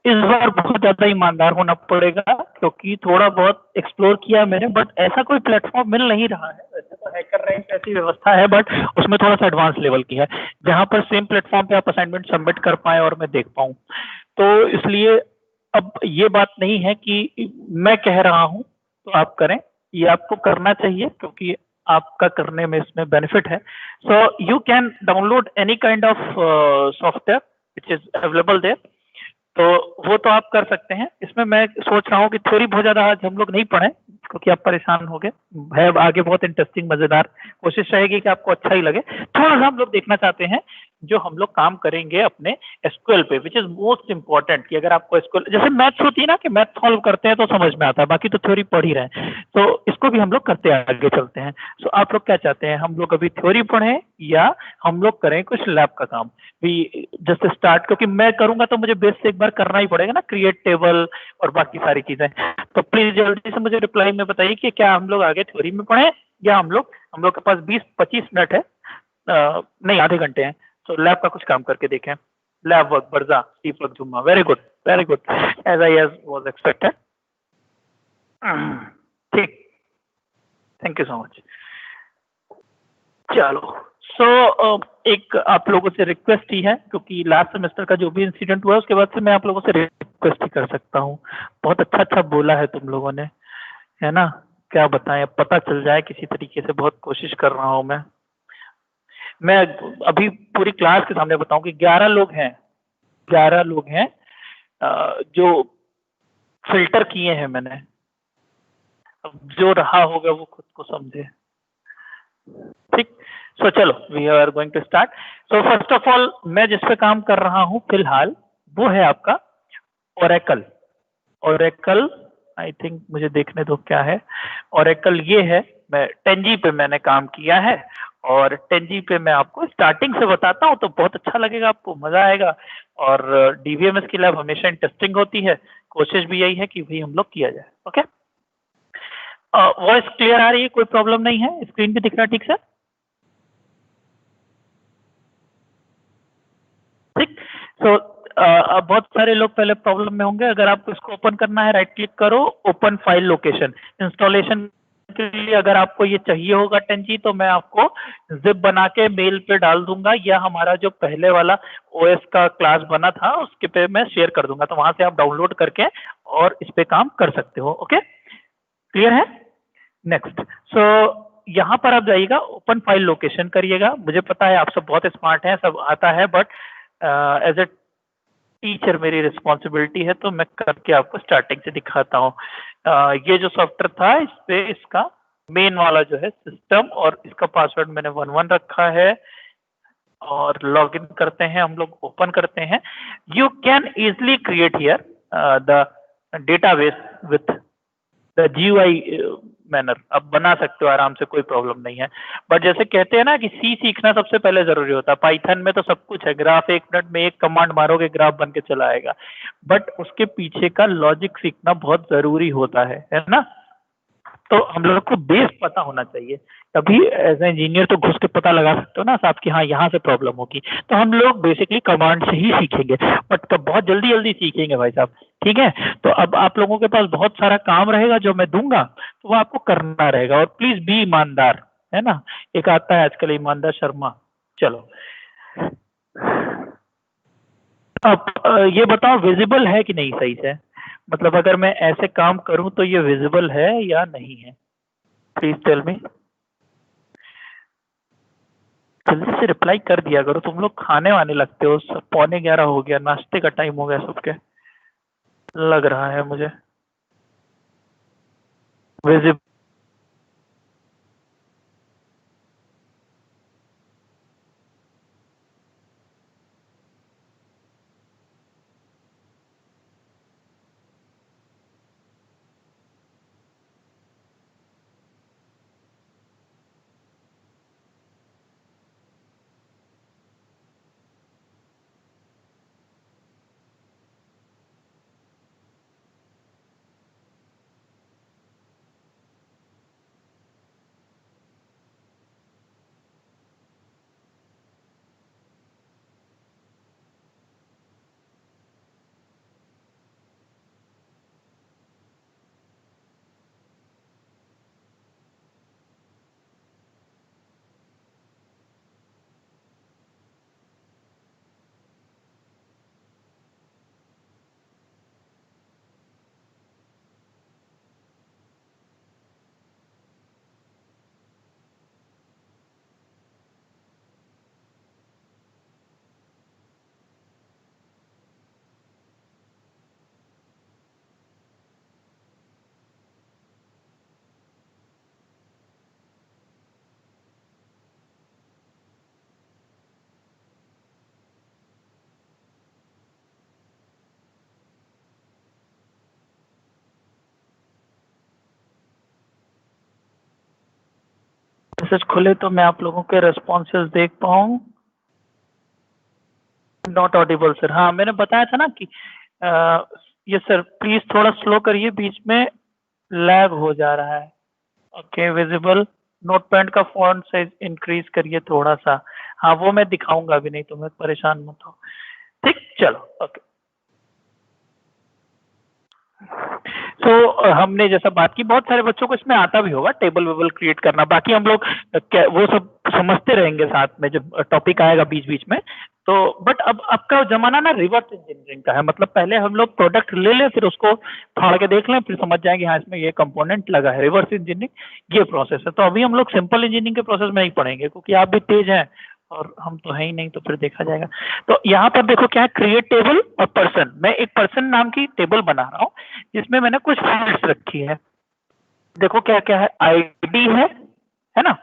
इस बार बहुत ज्यादा ईमानदार होना पड़ेगा, क्योंकि थोड़ा बहुत एक्सप्लोर किया मैंने, बट ऐसा कोई प्लेटफॉर्म मिल नहीं रहा है। वैसे तो हैकर रैंक ऐसी व्यवस्था है, बट उसमें थोड़ा सा एडवांस लेवल की है, जहां पर सेम प्लेटफॉर्म पे आप असाइनमेंट सबमिट कर पाए और मैं देख पाऊँ। तो इसलिए अब ये बात नहीं है कि मैं कह रहा हूँ तो आप करें, ये आपको करना चाहिए क्योंकि आपका करने में इसमें बेनिफिट है। So you can download any kind of software which is available there, तो वो तो आप कर सकते हैं। इसमें मैं सोच रहा हूँ कि थ्योरी बहुत ज्यादा आज हम लोग नहीं पढ़े क्योंकि आप परेशान हो गए है, आगे बहुत इंटरेस्टिंग मजेदार कोशिश रहेगी कि आपको अच्छा ही लगे। थोड़ा सा हम लोग देखना चाहते हैं जो हम लोग काम करेंगे अपने एसक्यूएल पे, विच इज मोस्ट इंपॉर्टेंट। कि अगर आपको एसक्यूएल जैसे मैथ्स होती है ना कि मैथ सॉल्व करते हैं तो समझ में आता है, बाकी तो थ्योरी पढ़ ही रहे हैं, तो इसको भी हम लोग करते आगे चलते हैं। सो आप लोग क्या चाहते हैं, हम लोग अभी थ्योरी पढ़ें या हम लोग करें कुछ लैब का काम भी जस्ट स्टार्ट? क्योंकि मैं करूंगा तो मुझे बेस से एक बार करना ही पड़ेगा ना, क्रिएट टेबल और बाकी सारी चीजें। तो प्लीज जल्दी से मुझे रिप्लाई में बताइए कि क्या हम लोग आगे थ्योरी में पढ़ें या हम लोग के पास 20-25 मिनट है, नहीं आधे घंटे हैं, तो लैब का कुछ काम करके देखें। लैब वर्क, बरजा, दीपक, जुम्मा, very good as I was expected. ठीक, थैंक यू सो मच। चलो सो एक आप लोगों से रिक्वेस्ट ही है, क्योंकि लास्ट सेमेस्टर का जो भी इंसिडेंट हुआ उसके बाद से मैं आप लोगों से रिक्वेस्ट ही कर सकता हूँ। बहुत अच्छा बोला है तुम लोगों ने, है ना? क्या बताएं, अब पता चल जाए किसी तरीके से, बहुत कोशिश कर रहा हूँ मैं अभी पूरी क्लास के सामने बताऊं कि 11 लोग हैं, 11 लोग हैं जो फिल्टर किए हैं मैंने। अब जो रहा होगा वो खुद को समझे, ठीक? सो चलो we are going to start. So first of all मैं जिस पे काम कर रहा हूँ फिलहाल वो है आपका ओरेकल। ओरेकल आई थिंक मुझे देखने दो क्या है ओरेकल। ये है, मैं 10G पे मैंने काम किया है, और 10G पे मैं आपको स्टार्टिंग से बताता हूँ तो बहुत अच्छा लगेगा, आपको मजा आएगा। और डीवीएमएस की लैब हमेशा इंटरेस्टिंग होती है, कोशिश भी यही है कि भाई हम लोग किया जाए। ओके, वॉइस क्लियर आ रही है? कोई प्रॉब्लम नहीं है? स्क्रीन पे दिख रहा है ठीक से? ठीक। सो बहुत सारे लोग पहले प्रॉब्लम में होंगे। अगर आपको इसको ओपन करना है, राइट क्लिक करो, ओपन फाइल लोकेशन। इंस्टॉलेशन के लिए अगर आपको ये चाहिए होगा 10G, तो मैं आपको जिप बना के मेल पे डाल दूंगा, या हमारा जो पहले वाला ओएस का क्लास बना था उसके पे मैं शेयर कर दूंगा, तो वहां से आप डाउनलोड करके और इस पे काम कर सकते हो। ओके, क्लियर है? नेक्स्ट, सो यहाँ पर आप जाइएगा, ओपन फाइल लोकेशन करिएगा। मुझे पता है आप सब बहुत स्मार्ट हैं, सब आता है, बट एज ए टीचर मेरी रिस्पॉन्सिबिलिटी है, तो मैं करके आपको स्टार्टिंग से दिखाता हूँ। ये जो सॉफ्टवेयर था, इस पे इसका मेन वाला जो है सिस्टम, और इसका पासवर्ड मैंने 11 रखा है, और लॉगिन करते हैं हम लोग, ओपन करते हैं। You can easily create here the database with the GUI manner. आप बना सकते हो आराम से, कोई प्रॉब्लम नहीं है। बट जैसे कहते हैं ना कि सी सीखना सबसे पहले जरूरी होता है। पाइथन में तो सब कुछ है, ग्राफ 1 मिनट में एक कमांड मारोगे ग्राफ बन के चला आएगा, बट उसके पीछे का लॉजिक सीखना बहुत जरूरी होता है ना। तो हम लोग को बेस पता होना चाहिए, तभी एज ए इंजीनियर तो घुस के पता लगा सकते हो ना साहब कि हाँ यहाँ से प्रॉब्लम होगी। तो हम लोग बेसिकली कमांड से ही सीखेंगे, बट तब बहुत जल्दी जल्दी सीखेंगे भाई साहब, ठीक है। तो अब आप लोगों के पास बहुत सारा काम रहेगा जो मैं दूंगा, तो वो आपको करना रहेगा, और प्लीज बी ईमानदार, है ना। एक आता है आजकल ईमानदार शर्मा। चलो, अब ये बताओ विजिबल है कि नहीं सही से, मतलब अगर मैं ऐसे काम करूं तो ये विजिबल है या नहीं है, प्लीज टेल मी। जल्दी से रिप्लाई कर दिया करो, तुम लोग खाने वाने लगते हो, 11:15 हो गया, नाश्ते का टाइम हो गया सबके, लग रहा है मुझे। विजिबल मैसेज खुले तो मैं आप लोगों के रेस्पॉन्सेज देख पाऊँ। नॉट ऑडिबल सर, हाँ मैंने बताया था ना कि ये सर प्लीज थोड़ा स्लो करिए, बीच में लैग हो जा रहा है। Okay, visible. नोटपैड का फॉन्ट साइज इंक्रीज करिए थोड़ा सा। हाँ वो मैं दिखाऊंगा अभी, नहीं तो मैं परेशान मत हो, ठीक। चलो, ओके। तो हमने जैसा बात की, बहुत सारे बच्चों को इसमें आता भी होगा टेबल वेबल क्रिएट करना, बाकी हम लोग वो सब समझते रहेंगे साथ में जब टॉपिक आएगा बीच बीच में। तो बट अब आपका जमाना ना रिवर्स इंजीनियरिंग का है, मतलब पहले हम लोग प्रोडक्ट ले लें, फिर उसको फाड़ के देख लें, फिर समझ जाएंगे हाँ इसमें ये कंपोनेंट लगा है। रिवर्स इंजीनियरिंग ये प्रोसेस है। तो अभी हम लोग सिंपल इंजीनियरिंग के प्रोसेस में ही पढ़ेंगे, क्योंकि आप भी तेज हैं और हम तो है ही नहीं, तो फिर देखा जाएगा। तो यहाँ पर देखो क्या है, क्रिएट टेबल और पर्सन। मैं एक पर्सन नाम की टेबल बना रहा हूँ, जिसमें मैंने कुछ फील्ड्स रखी है। देखो क्या क्या है, आईडी है ना,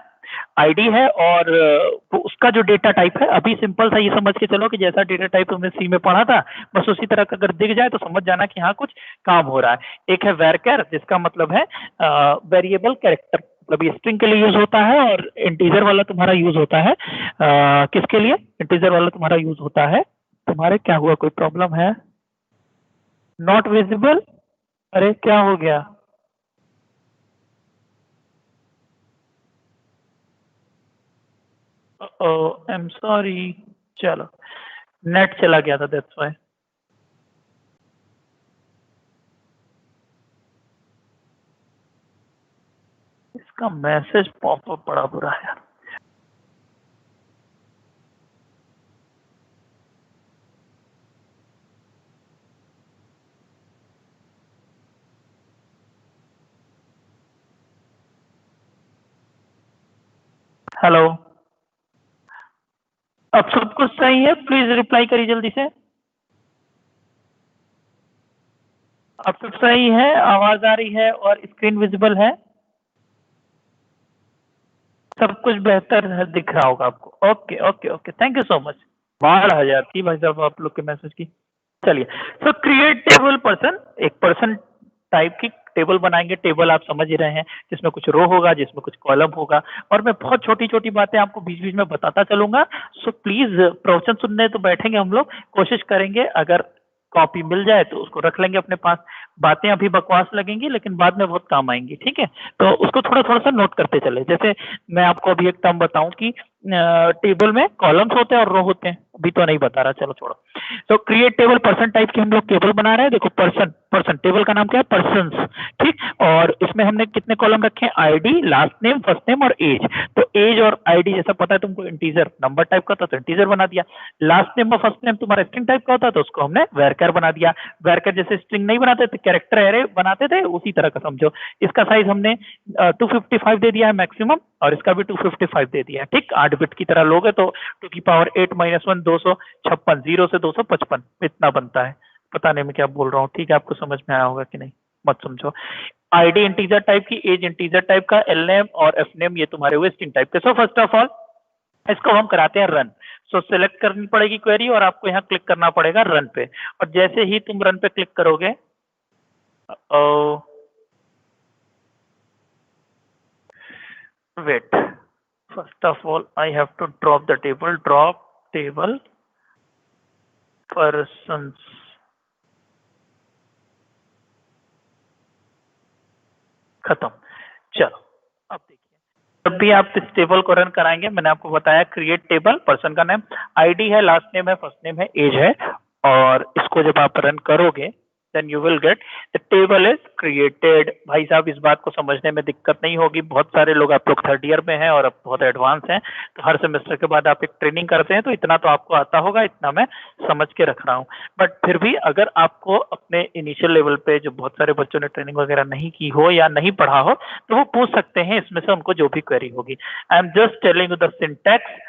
आईडी है, और उसका जो डेटा टाइप है, अभी सिंपल सा ये समझ के चलो कि जैसा डेटा टाइप तुमने सी में पढ़ा था, बस उसी तरह का अगर दिख जाए तो समझ जाना कि हाँ कुछ काम हो रहा है। एक है वैरचर, जिसका मतलब है वेरिएबल कैरेक्टर, मतलब ये स्ट्रिंग के लिए यूज होता है, और इंटीजर वाला तुम्हारा यूज होता है किसके लिए, इंटीजर वाला तुम्हारा यूज होता है, तुम्हारे क्या हुआ, कोई प्रॉब्लम है? नॉट विजिबल, अरे क्या हो गया? आई एम सॉरी, चलो नेट चला गया था, दैट्स व्हाई। इसका मैसेज पॉपअप बड़ा बुरा है यार। हेलो, अब सब कुछ सही है? प्लीज रिप्लाई करिए जल्दी से। अब सब सही है, आवाज आ रही है और स्क्रीन विजिबल है, सब कुछ बेहतर दिख रहा होगा आपको। Okay okay okay, thank you so much. बाढ़ आ जाती भाई साहब आप लोग के मैसेज की। चलिए, सो क्रिएट टेबल पर्सन, एक पर्सन टाइप की टेबल बनाएंगे। टेबल आप समझ ही रहे हैं, जिसमें कुछ रो होगा, जिसमें कुछ कॉलम होगा, और मैं बहुत छोटी छोटी बातें आपको बीच बीच में बताता चलूंगा। सो प्लीज प्रवचन सुनने तो बैठेंगे हम लोग, कोशिश करेंगे अगर कॉपी मिल जाए तो उसको रख लेंगे अपने पास। बातें अभी बकवास लगेंगी लेकिन बाद में बहुत काम आएंगी, ठीक है? तो उसको थोड़ा थोड़ा सा नोट करते चले। जैसे मैं आपको अभी एक टर्म बताऊं कि टेबल में कॉलम्स होते हैं और रो होते हैं, अभी तो नहीं बता रहा, चलो छोड़ो। तो क्रिएट टेबल पर्सन टाइप की हम लोग टेबल बना रहे हैं। देखो, पर्सन पर्सन टेबल का नाम क्या है? पर्सन्स, ठीक। और इसमें हमने कितने कॉलम रखे हैं? ID, last name, first name और एज। तो एज और आईडी जैसा पता है तुमको, इंटीजर नंबर टाइप का था तो इंटीजर बना दिया। लास्ट नेम और फर्स्ट नेम तुम्हारा स्ट्रिंग टाइप का होता तो उसको हमने वेरकर बना दिया। वेरकर जैसे स्ट्रिंग नहीं बनाते थे, कैरेक्टर एरे बनाते थे, उसी तरह का समझो। इसका साइज हमने 255 दे दिया है मैक्सिमम, और इसका भी 255 दे दिया है, ठीक। 8 बिट की तरह लोगे तो 2 की पावर 8 - 1 256, 0 से 255 इतना बनता है। पता नहीं मैं क्या बोल रहा हूँ, ठीक है? आपको समझ में आया होगा कि नहीं मत समझो। आईडी इंटीजर टाइप की, एज इंटीजर टाइप का, एल नेम और एफ नेम ये तुम्हारे हुए स्ट्रिंग टाइप के। सो फर्स्ट ऑफ ऑल इसको हम कराते हैं रन। सो सिलेक्ट करनी पड़ेगी क्वेरी और आपको यहाँ क्लिक करना पड़ेगा रन पे। और जैसे ही तुम रन पे क्लिक करोगे, wait, first of all I have to drop the table, drop table persons। खत्म। चलो, अब देखिए, जब भी आप इस टेबल को रन कराएंगे, मैंने आपको बताया क्रिएट टेबल, पर्सन का नाम, आईडी है, लास्ट नेम है, फर्स्ट नेम है, एज है, और इसको जब आप रन करोगे then you will get the table is created। भाई साहब, इस बात को समझने में दिक्कत नहीं होगी। बहुत सारे लोग, आप लोग 3rd ईयर में हैं और अब बहुत एडवांस हैं, तो हर सेमेस्टर के बाद आप एक ट्रेनिंग करते हैं, तो इतना तो आपको आता होगा, इतना मैं समझ के रख रहा हूँ। बट फिर भी अगर आपको अपने इनिशियल लेवल पे, जो बहुत सारे बच्चों ने ट्रेनिंग वगैरह नहीं की हो या नहीं पढ़ा हो, तो वो पूछ सकते हैं इसमें से उनको जो भी क्वेरी होगी। I am just telling you the syntax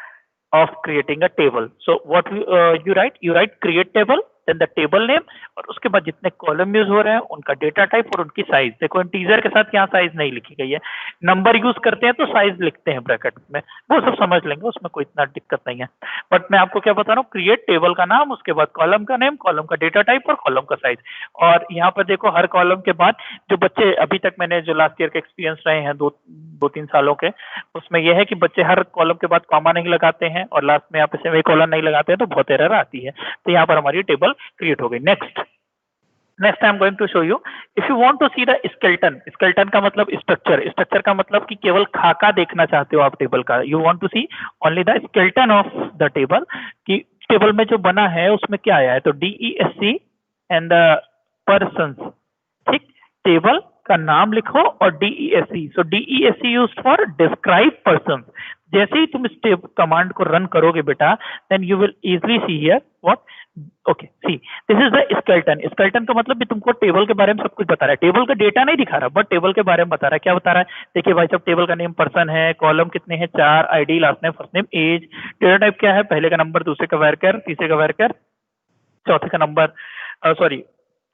of creating a table। So what you write create table, then the table name, और उसके बाद जितने कॉलम यूज हो रहे हैं उनका डेटा टाइप और उनकी साइज। देखो, इंटीजर के साथ यहाँ साइज नहीं लिखी गई है, नंबर यूज करते हैं तो साइज लिखते हैं ब्रैकेट में, वो सब समझ लेंगे, उसमें कोई इतना दिक्कत नहीं है। बट मैं आपको क्या बता रहा हूँ, क्रिएट टेबल का नाम, उसके बाद कॉलम का नेम, कॉलम का डेटा टाइप और कॉलम का साइज। और यहाँ पर देखो, हर कॉलम के बाद जो बच्चे अभी तक, मैंने जो लास्ट ईयर के एक्सपीरियंस रहे हैं 2-3 सालों के, उसमें यह है कि बच्चे हर कॉलम के बाद कॉमा नहीं लगाते हैं और लास्ट में यहाँ पे सेमीकोलन नहीं लगाते हैं, तो बहुत एरर आती है। तो यहाँ पर हमारी टेबल क्रिएट हो गई। Next I am going to show you, if you want to see the skeleton. Skeleton का मतलब स्ट्रक्चर, स्ट्रक्चर का मतलब कि केवल खाका देखना चाहते हो आप टेबल का, you want to see only the skeleton of the table, कि टेबल में जो बना है उसमें क्या आया है। तो DESC एंड द पर्सन्स, ठीक। टेबल का नाम लिखो और DESC। So DESC used for describe person. जैसे ही तुम इस कमांड को रन करोगे बेटा, then you will easily see here what, okay, see this is the skeleton. Skeleton का मतलब भी तुमको टेबल के बारे में सब कुछ बता रहा है, टेबल का डेटा नहीं दिखा रहा, बट टेबल के बारे में बता रहा है। क्या बता रहा है? देखिए भाई साहब, टेबल का नेम पर्सन है, कॉलम कितने हैं 4, ID, last name, first name, age, data type क्या है, पहले का नंबर, दूसरे का वर्कर, तीसरे का वर्कर, चौथे का नंबर, सॉरी,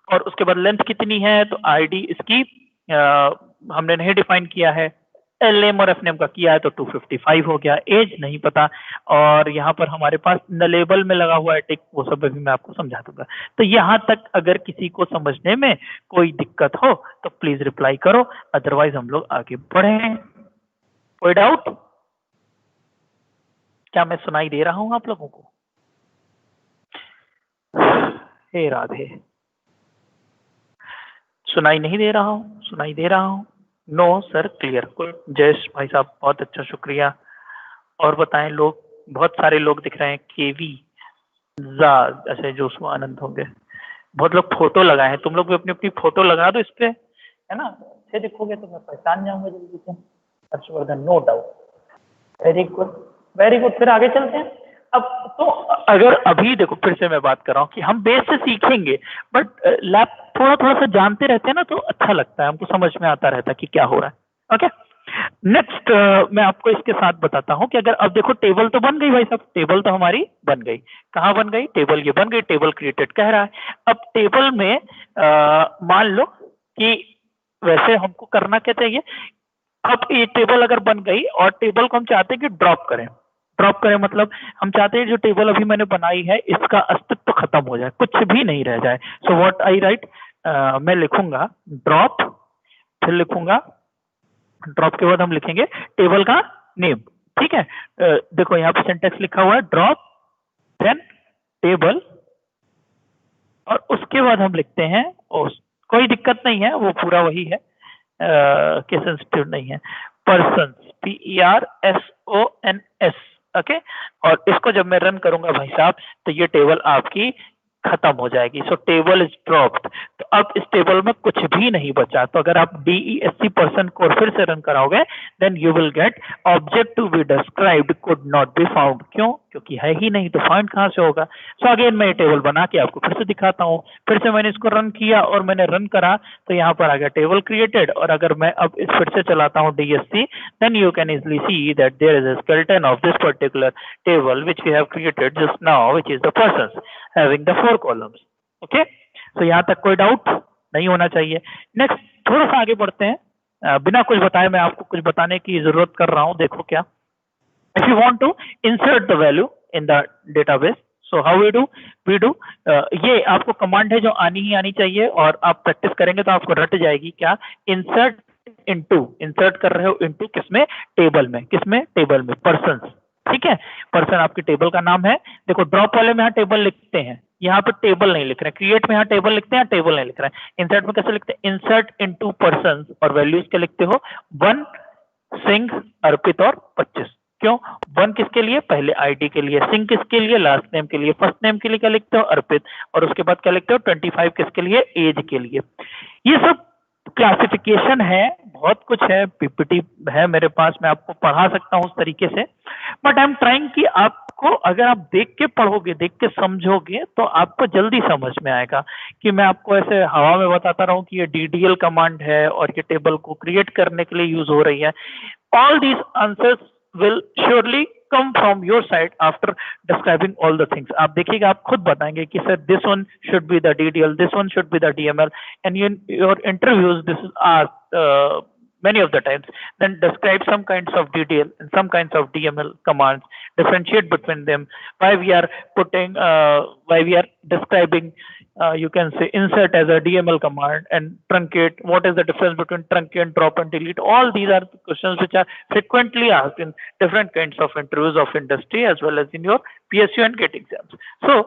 और उसके बाद लेंथ कितनी है, तो आईडी इसकी हमने नहीं डिफाइन किया है, एल नेम और एफ नेम का किया है तो 255 हो गया, एज नहीं पता, और यहाँ पर हमारे पास लेबल में लगा हुआ है टिक, वो सब अभी मैं आपको समझा दूंगा। तो यहाँ तक अगर किसी को समझने में कोई दिक्कत हो तो प्लीज रिप्लाई करो, अदरवाइज हम लोग आगे बढ़े। कोई डाउट? क्या मैं सुनाई दे रहा हूँ आप लोगों को? हे राधे, सुनाई नहीं दे रहा हूँ? सुनाई दे रहा हूँ? No sir, clear, good. Jayesh भाई साहब, बहुत अच्छा, शुक्रिया। और बताएं, लोग बहुत सारे लोग दिख रहे हैं, केवी ऐसे जोशुआ आनंद होंगे, बहुत लोग फोटो लगाए हैं। तुम लोग भी अपनी अपनी फोटो लगा दो इस पे, है ना, अच्छे दिखोगे तो मैं पहचान जाऊंगा जल्दी से। Harshvardhan, no doubt. Very good, very good. फिर आगे चलते हैं। अब तो अगर अभी देखो फिर से मैं बात कर रहा हूँ कि हम बेस से सीखेंगे, बट लैब थोड़ा थोड़ा सा जानते रहते हैं ना, तो अच्छा लगता है, हमको समझ में आता रहता है कि क्या हो रहा है। ओके, नेक्स्ट मैं आपको इसके साथ बताता हूं कि अगर अब देखो टेबल तो बन गई भाई साहब, टेबल तो हमारी बन गई। कहाँ बन गई? टेबल ये बन गई, टेबल क्रिएटेड कह रहा है। अब टेबल में मान लो कि वैसे हमको करना क्या चाहिए, अब ये टेबल अगर बन गई और टेबल को हम चाहते हैं कि ड्रॉप करें। ड्रॉप करें मतलब हम चाहते हैं जो टेबल अभी मैंने बनाई है इसका अस्तित्व खत्म हो जाए, कुछ भी नहीं रह जाए। सो व्हाट आई राइट, मैं लिखूंगा ड्रॉप, फिर लिखूंगा ड्रॉप के बाद हम लिखेंगे टेबल का नेम। ठीक है, देखो यहाँ पे सिंटेक्स लिखा हुआ है ड्रॉप देन टेबल, और उसके बाद हम लिखते हैं कोई दिक्कत नहीं है, वो पूरा वही है, केस सेंसिटिव नहीं है, पर्सन, PERSONS। ओके, और इसको जब मैं रन करूंगा भाई साहब तो ये टेबल आपकी खत्म हो जाएगी। सो टेबल इज ड्रॉप्ड। तो अब इस टेबल में कुछ भी नहीं बचा। तो अगर आप DESC पर्सन को फिर से रन कराओगे then you will get object to be described could not be found. क्यों? क्योंकि है ही नहीं, तो फाइंड कहां से होगा। सो अगेन मैं ये टेबल बना के आपको फिर से दिखाता हूँ। फिर से मैंने इसको रन किया और मैंने रन करा तो यहाँ पर आ गया टेबल क्रिएटेड। और अगर मैं अब इस फिर से चलाता हूँ DSC, then you can easily see that there is a skeleton of this particular table which we have created just now, which is the persons having the 4 columns. Okay, so यहाँ तक कोई डाउट नहीं होना चाहिए। नेक्स्ट थोड़ा सा आगे बढ़ते हैं। बिना कुछ बताए मैं आपको कुछ बताने की जरूरत कर रहा हूँ। देखो क्या, if you want to insert the value in the database, so how we do, ये आपको कमांड है जो आनी ही आनी चाहिए, और आप प्रैक्टिस करेंगे तो आपको रट जाएगी। क्या? इंसर्ट इनटू, इंसर्ट कर रहे हो इनटू किसमें? टेबल में। किसमें? टेबल में, पर्सन्स। ठीक है, पर्सन आपकी टेबल का नाम है। देखो ड्रॉप वाले में यहाँ टेबल लिखते हैं, यहाँ पे टेबल नहीं लिख रहे हैं। क्रिएट में यहाँ टेबल लिखते हैं, टेबल नहीं लिख रहे हैं। इंसर्ट में कैसे लिखते हैं? इंसर्ट इनटू पर्सन्स, और वैल्यूज के लिखते हो 1, सिंह, अर्पित और 25। क्यों? 1 किसके लिए? पहले आईडी के लिए, सिंह किसके लिए? लास्ट नेम के लिए, फर्स्ट नेम के लिए क्या लिखते हो? अर्पित, और उसके बाद क्या लिखते हो? 25 किसके लिए? एज के लिए। ये सब क्लासिफिकेशन है, बहुत कुछ है, PPT है मेरे पास, मैं आपको पढ़ा सकता हूँ उस तरीके से, बट आई एम ट्राइंग कि आपको अगर आप देख के पढ़ोगे, देख के समझोगे तो आपको जल्दी समझ में आएगा। कि मैं आपको ऐसे हवा में बताता रहूं कि ये DDL कमांड है और ये टेबल को क्रिएट करने के लिए यूज हो रही है। All these answers will surely come from your side after describing all the things. आप देखिएगा, आप खुद बताएंगे कि sir this one should be the DDL, this one should be the DML, and in your interviews this is asked many of the times. Then describe some kinds of DDL and some kinds of DML commands, differentiate between them, why we are putting, why we are describing, you can say insert as a DML command, and truncate, what is the difference between truncate, drop and delete. All these are questions which are frequently asked in different kinds of interviews of industry as well as in your PSU and GATE exams. So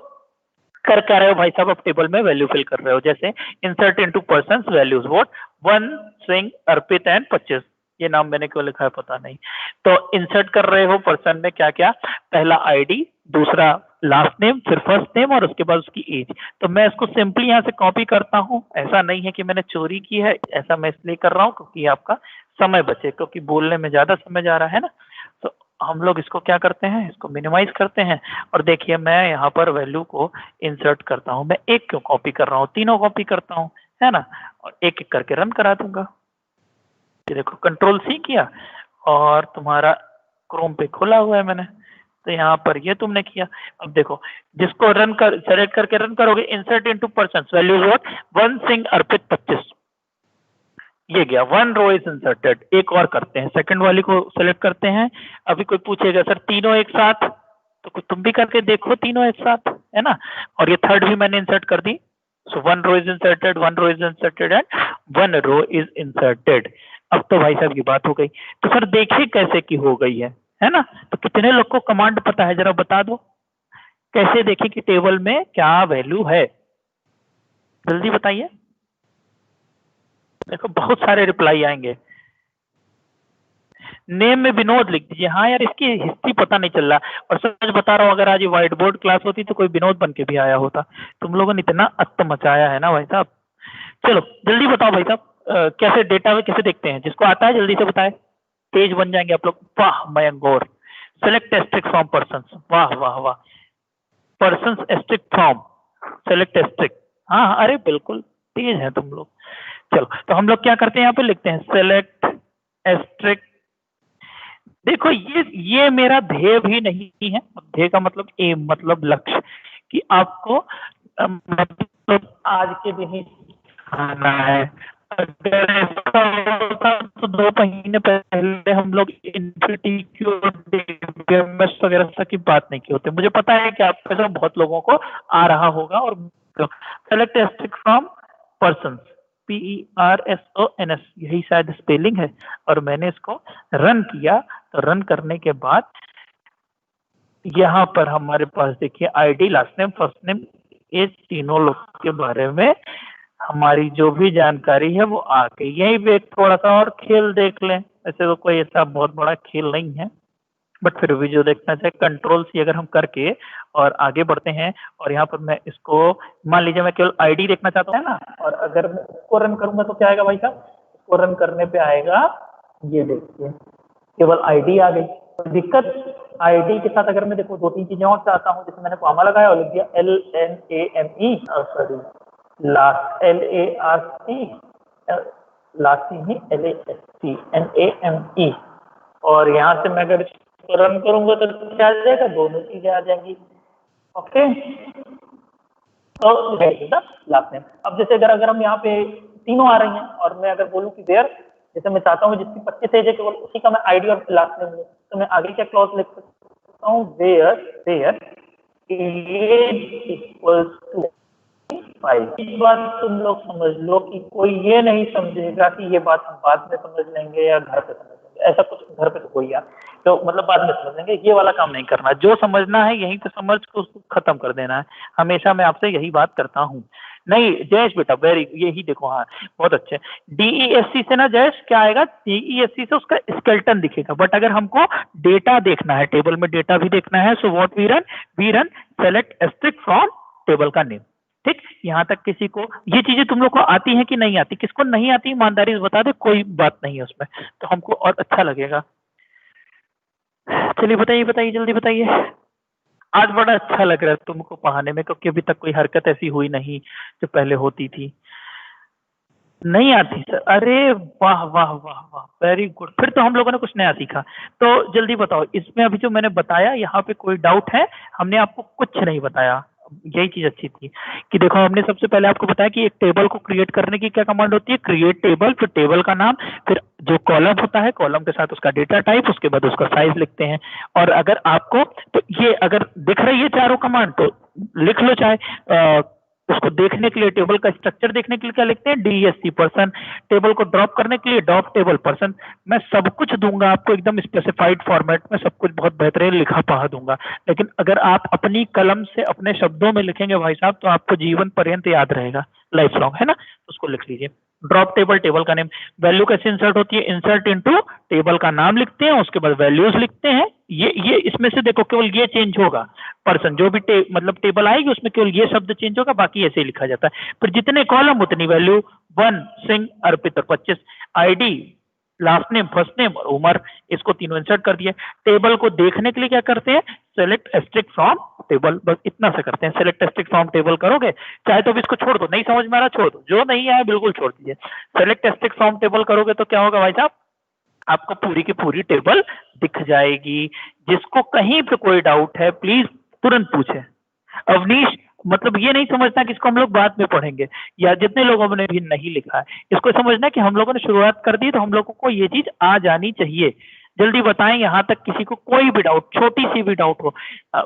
कर क्या रहे हो भाई साहब? आप टेबल में वैल्यू फिल कर रहे हो, जैसे insert into persons values, what 1, Singh, Arpit and 25। ये नाम मैंने क्यों लिखा है पता नहीं। तो इंसर्ट कर रहे हो पर्सन में क्या क्या? पहला आईडी, दूसरा लास्ट नेम, फिर फर्स्ट नेम, और उसके बाद उसकी एज। तो मैं इसको सिंपली यहाँ से कॉपी करता हूँ। ऐसा नहीं है कि मैंने चोरी की है, ऐसा मैं इसलिए कर रहा हूँ क्योंकि आपका समय बचे, क्योंकि बोलने में ज्यादा समय जा रहा है ना। तो हम लोग इसको क्या करते हैं, इसको मिनिमाइज करते हैं, और देखिए मैं यहाँ पर वैल्यू को इंसर्ट करता हूँ। मैं एक क्यों कॉपी कर रहा हूँ, तीनों कॉपी करता हूँ, है ना, और एक एक करके रन करा दूंगा। ये देखो Ctrl+C किया और तुम्हारा क्रोम पे खोला हुआ है मैंने, तो यहाँ पर ये तुमने किया। अब देखो जिसको रन कर, सेलेक्ट करके रन करोगे, insert into persons values what 1, Singh, Arpit, 25। ये गया, 1 रो इज इंसर्टेड। एक और करते हैं, सेकंड वाली को सेलेक्ट करते हैं। अभी कोई पूछेगा सर तीनों एक साथ, तो तुम भी करके देखो तीनों एक साथ, है ना। और ये थर्ड भी मैंने इंसर्ट कर दी। So 1 row is inserted, 1 row is inserted and 1 row is inserted. अब तो भाई साहब की बात हो गई। तो सर देखिए कैसे की हो गई है ना। तो कितने लोग को कमांड पता है, जरा बता दो कैसे देखें कि टेबल में क्या वैल्यू है, जल्दी बताइए। देखो बहुत सारे रिप्लाई आएंगे। नेम में विनोद लिख दीजिए। हाँ यार, इसकी हिस्ट्री पता नहीं चल रहा। और सच बता रहा हूँ, अगर आज ये व्हाइट बोर्ड क्लास होती तो कोई विनोद बन के भी आया होता। तुम लोगों ने इतना अत्त मचाया है ना भाई साहब। चलो जल्दी बताओ भाई साहब, कैसे डेटा में कैसे देखते हैं, जिसको आता है जल्दी से बताए। तेज बन जाएंगे आप लोग। वाह Mayank Gaur, select asterisk from person, वाह वाह वाह, person asterisk from select asterisk, हाँ अरे बिल्कुल तेज है तुम लोग। चलो तो हम लोग क्या करते हैं, यहाँ पे लिखते हैं सेलेक्ट एस्ट्रिक। देखो ये मेरा ध्येय भी नहीं है, ध्येय का मतलब एम, मतलब लक्ष्य, कि आपको मतलब आज के दिन ही खाना है। अगर ऐसा होता तो 2 महीने पहले हम लोग इंफिनिटी और DBMS वगैरह की बात नहीं की होती। मुझे पता है कि आप में से बहुत लोगों को आ रहा होगा। और select asterisk from person, PERSONS, यही शायद स्पेलिंग है। और मैंने इसको रन किया, तो रन करने के बाद यहाँ पर हमारे पास देखिए ID, last name, first name, ये तीनों लोग के बारे में हमारी जो भी जानकारी है वो आ गई। यहीं पे एक थोड़ा सा और खेल देख लें, ऐसे तो कोई ऐसा बहुत बड़ा खेल नहीं है, बट फिर भी जो देखना चाहिए, कंट्रोल सी अगर हम करके और आगे बढ़ते हैं, और यहाँ पर मैं इसको मान लीजिए मैं केवल आईडी देखना चाहता हूँ ना, और अगर मैं इसको रन करूंगा तो क्या आएगा भाई साहब, इसको रन करने पे आएगा, ये देखिए केवल आईडी आ गई। तो दिक्कत आईडी के साथ अगर मैं देखो 2-3 चीजें और चाहता हूँ, जैसे मैंने कॉमा लगाया और लिख दिया LNAME, sorry last LARC, last ही LAST NAME, और यहाँ से मैं अगर इसको रन करूंगा तो क्या आ जाएगा, दोनों चीजें आ जाएंगी। ओके, तो लास्ट नेम। अब जैसे अगर हम यहाँ पे तीनों आ रही हैं और मैं अगर बोलूँ कि वेयर, जैसे मैं चाहता हूँ जिसकी 25 एज है केवल उसी का मैं आईडी और लास्ट नेम लूँ, तो मैं आगे क्या क्लॉज लिख सकता हूँ, वेयर एज इक्वल्स टू 5। इस बात तुम लोग समझ लो कि कोई ये नहीं समझेगा कि ये बात हम बाद में समझ लेंगे या घर पे समझ लेंगे, ऐसा कुछ घर पे तो कोई यार, तो मतलब बाद में समझ लेंगे, ये वाला काम नहीं करना। जो समझना है यहीं पे समझ के उसको खत्म कर देना है। हमेशा मैं आपसे यही बात करता हूँ। नहीं जयेश बेटा, वेरी, यही देखो, हाँ बहुत अच्छे। DESC से ना जयेश क्या आएगा, DESC से उसका स्केलेटन दिखेगा, बट अगर हमको डेटा देखना है, टेबल में डेटा भी देखना है, so what we run select asterisk from table का नेम। ठीक, यहाँ तक किसी को ये चीजें तुम लोग को आती है कि नहीं आती, किसको नहीं आती ईमानदारी से बता दे, कोई बात नहीं है उसमें, तो हमको और अच्छा लगेगा। चलिए बताइए बताइए जल्दी बताइए। आज बड़ा अच्छा लग रहा है तुमको पढ़ाने में, क्योंकि अभी तक कोई हरकत ऐसी हुई नहीं जो पहले होती थी। नहीं आती सर, अरे वाह वाह वाह वाह, वेरी गुड, फिर तो हम लोगों ने कुछ नया सीखा। तो जल्दी बताओ, इसमें अभी जो मैंने बताया यहाँ पे कोई डाउट है? हमने आपको कुछ नहीं बताया, यही चीज अच्छी थी कि देखो हमने सबसे पहले आपको बताया कि एक टेबल को क्रिएट करने की क्या कमांड होती है, क्रिएट टेबल, फिर टेबल का नाम, फिर जो कॉलम होता है कॉलम के साथ उसका डेटा टाइप, उसके बाद उसका साइज लिखते हैं। और अगर आपको तो ये अगर दिख रही है चारों कमांड तो लिख लो, चाहे उसको देखने के लिए, टेबल का स्ट्रक्चर देखने के लिए क्या लिखते हैं, DESC पर्सन, टेबल को ड्रॉप करने के लिए ड्रॉप टेबल पर्सन। मैं सब कुछ दूंगा आपको एकदम स्पेसिफाइड फॉर्मेट में, सब कुछ बहुत बेहतरीन लिखा पढ़ा दूंगा, लेकिन अगर आप अपनी कलम से अपने शब्दों में लिखेंगे भाई साहब तो आपको जीवन पर्यंत याद रहेगा, लाइफ लॉन्ग, है ना। उसको लिख लीजिए, ड्रॉप टेबल, टेबल का नेम, वैल्यू कैसे इंसर्ट होती है, इंसर्ट इनटू, टेबल का नाम लिखते हैं, उसके बाद वैल्यूज लिखते हैं। ये इसमें से देखो केवल ये चेंज होगा, पर्सन जो भी मतलब टेबल आएगी उसमें केवल ये शब्द चेंज होगा, बाकी ऐसे ही लिखा जाता है। फिर जितने कॉलम उतनी वैल्यू, 1 सिंह अर्पित और 25, ID, last name, first name और उम्र, इसको तीनों इंसर्ट कर दिया। टेबल को देखने के लिए क्या करते हैं, सेलेक्ट एस्ट्रिक फ्रॉम टेबल, बस इतना से करते हैं, सेलेक्ट एस्ट्रिक फ्रॉम टेबल करोगे, चाहे तो भी इसको छोड़ दो, नहीं समझ में आ रहा छोड़ दो, जो नहीं आया बिल्कुल छोड़ दीजिए। सेलेक्ट एस्ट्रिक फ्रॉम टेबल करोगे तो क्या होगा भाई साहब, आपको पूरी की पूरी टेबल दिख जाएगी। जिसको कहीं पे कोई डाउट है प्लीज तुरंत पूछे। अवनीश मतलब ये नहीं समझना कि इसको हम लोग बाद में पढ़ेंगे, या जितने लोगों ने भी नहीं लिखा है इसको समझना कि हम लोगों ने शुरुआत कर दी तो हम लोगों को ये चीज आ जानी चाहिए। जल्दी बताएं, यहाँ तक किसी को कोई भी डाउट, छोटी सी भी डाउट हो,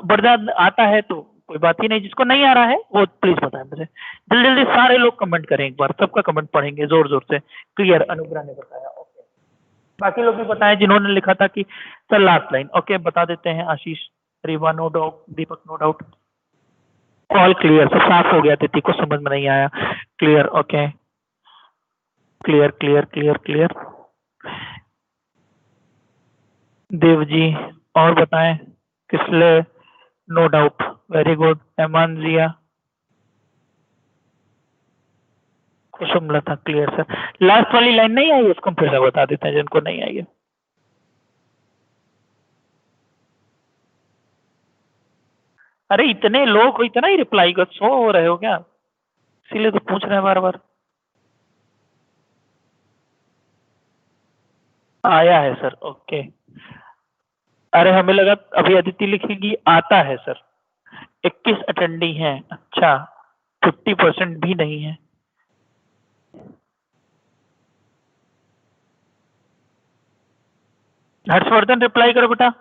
बड़ा आता है तो कोई बात ही नहीं, जिसको नहीं आ रहा है वो प्लीज बताएं मुझे। जल्दी जल्दी सारे लोग कमेंट करें, एक बार सबका कमेंट पढ़ेंगे जोर जोर से। क्लियर, अनुग्रह ने बताया, ओके। बाकी लोग भी बताएं जिन्होंने लिखा था कि सर लास्ट लाइन, ओके बता देते हैं। आशीष, रीवा नो डाउट, दीपक नो डाउट, ऑल क्लियर, सब साफ हो गया, तिथि को समझ में नहीं आया, clear, okay, clear clear clear clear. Dev ji और बताएं, किसले, no doubt, very good, Eman Jiya, Kusumlata, clear sir. Last वाली लाइन नहीं आई, उसको फिर से बता देते हैं जिनको नहीं आई है। अरे इतने लोग हो, इतना ही रिप्लाई कर, सो हो रहे हो क्या? इसीलिए तो पूछ रहे हैं बार बार। आया है सर, ओके। अरे हमें लगा अभी अदिति लिखेगी आता है सर। 21 अटेंडी हैं, अच्छा 50% भी नहीं है। हर्षवर्धन रिप्लाई करो बेटा।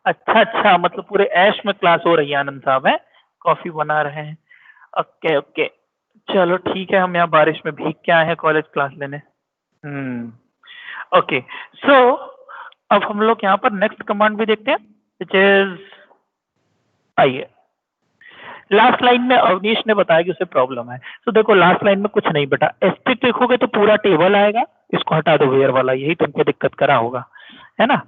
अच्छा अच्छा, मतलब पूरे ऐश में क्लास हो रही है, आनंद साहब है, कॉफी बना रहे हैं। ओके ओके, चलो ठीक है, हम यहाँ बारिश में भीग के आए हैं कॉलेज क्लास लेने। ओके, सो अब हम लोग यहाँ पर नेक्स्ट कमांड भी देखते हैं, विच इज, आइए। लास्ट लाइन में अवनीश ने बताया कि उसे प्रॉब्लम है। तो देखो लास्ट लाइन में कुछ नहीं बेटा, एस्ट्रिक्ट लिखोगे तो पूरा टेबल आएगा, इसको हटा दो वेयर वाला, यही तुमको दिक्कत करा होगा, है ना।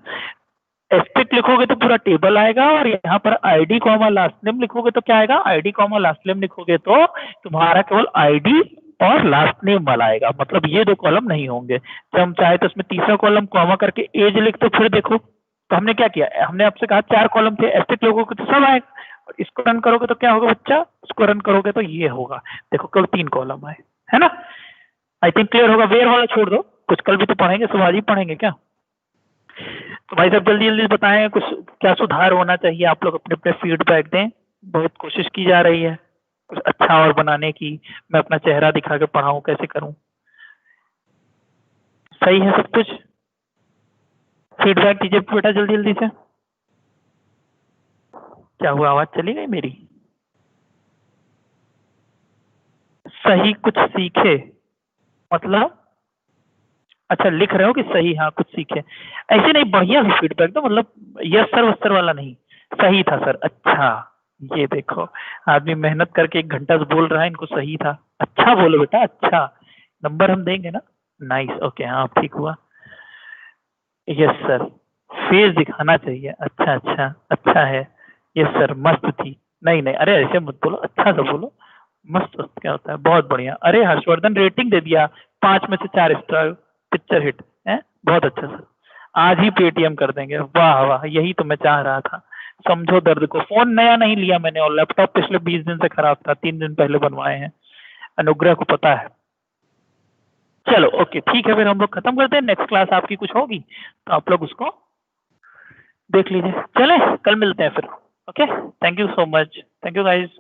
एस्ट्रिक्ट लिखोगे तो पूरा टेबल आएगा, और यहाँ पर आईडी कॉमा लास्ट नेम लिखोगे तो क्या आएगा, आईडी कॉमा लास्ट नेम लिखोगे तो तुम्हारा केवल आईडी और लास्ट नेम वाला आएगा, मतलब ये दो कॉलम नहीं होंगे। जब हम चाहे तो इसमें तीसरा कॉलम कॉमा करके एज लिख तो फिर देखो, तो हमने क्या किया, हमने आपसे कहा 4 कॉलम थे, एस्ट्रिक्ट लोगोगे तो सब आएगा, और इसको रन करोगे तो क्या होगा बच्चा, इसको रन करोगे तो ये होगा, देखो कल 3 कॉलम आए, है ना। आई थिंक क्लियर होगा, वेयर वाला छोड़ दो, कुछ कल भी तो पढ़ेंगे, सब आज ही पढ़ेंगे क्या। तो भाई साहब जल्दी जल्दी बताएं, कुछ क्या सुधार होना चाहिए, आप लोग अपने अपने फीडबैक दें, बहुत कोशिश की जा रही है कुछ अच्छा और बनाने की, मैं अपना चेहरा दिखा के पढ़ाऊं, कैसे करूं। सही है सब कुछ, फीडबैक दीजिए बेटा जल्दी जल्दी से। क्या हुआ, आवाज चली गई मेरी। सही कुछ सीखे मतलब, अच्छा लिख रहे हो कि सही, हाँ कुछ सीखे, ऐसे नहीं, बढ़िया सा फीडबैक दो, मतलब यस सर वस्तर वाला नहीं, सही था सर, अच्छा। ये देखो, आदमी मेहनत करके 1 घंटा से बोल रहा है, इनको सही था, अच्छा बोलो बेटा, अच्छा नंबर हम देंगे ना। नाइस, ओके, हाँ ठीक हुआ। यस सर, फेस दिखाना चाहिए, अच्छा अच्छा, अच्छा है। यस सर, मस्त थी। नहीं नहीं, अरे ऐसे मत बोलो, अच्छा सा बोलो, मस्त मस्त क्या होता है, बहुत बढ़िया। अरे हर्षवर्धन रेटिंग दे दिया, 5 में से 4 स्टार, पिक्चर हिट है, बहुत अच्छा सर, आज ही पेटीएम कर देंगे, वाह वाह, यही तो मैं चाह रहा था। समझो दर्द को, फोन नया नहीं लिया मैंने, और लैपटॉप पिछले 20 दिन से खराब था, 3 दिन पहले बनवाए हैं, अनुग्रह को पता है। चलो ओके ठीक है, फिर हम लोग खत्म करते हैं, नेक्स्ट क्लास आपकी कुछ होगी तो आप लोग उसको देख लीजिए, चले कल मिलते हैं फिर। Okay, thank you so much, thank you guys.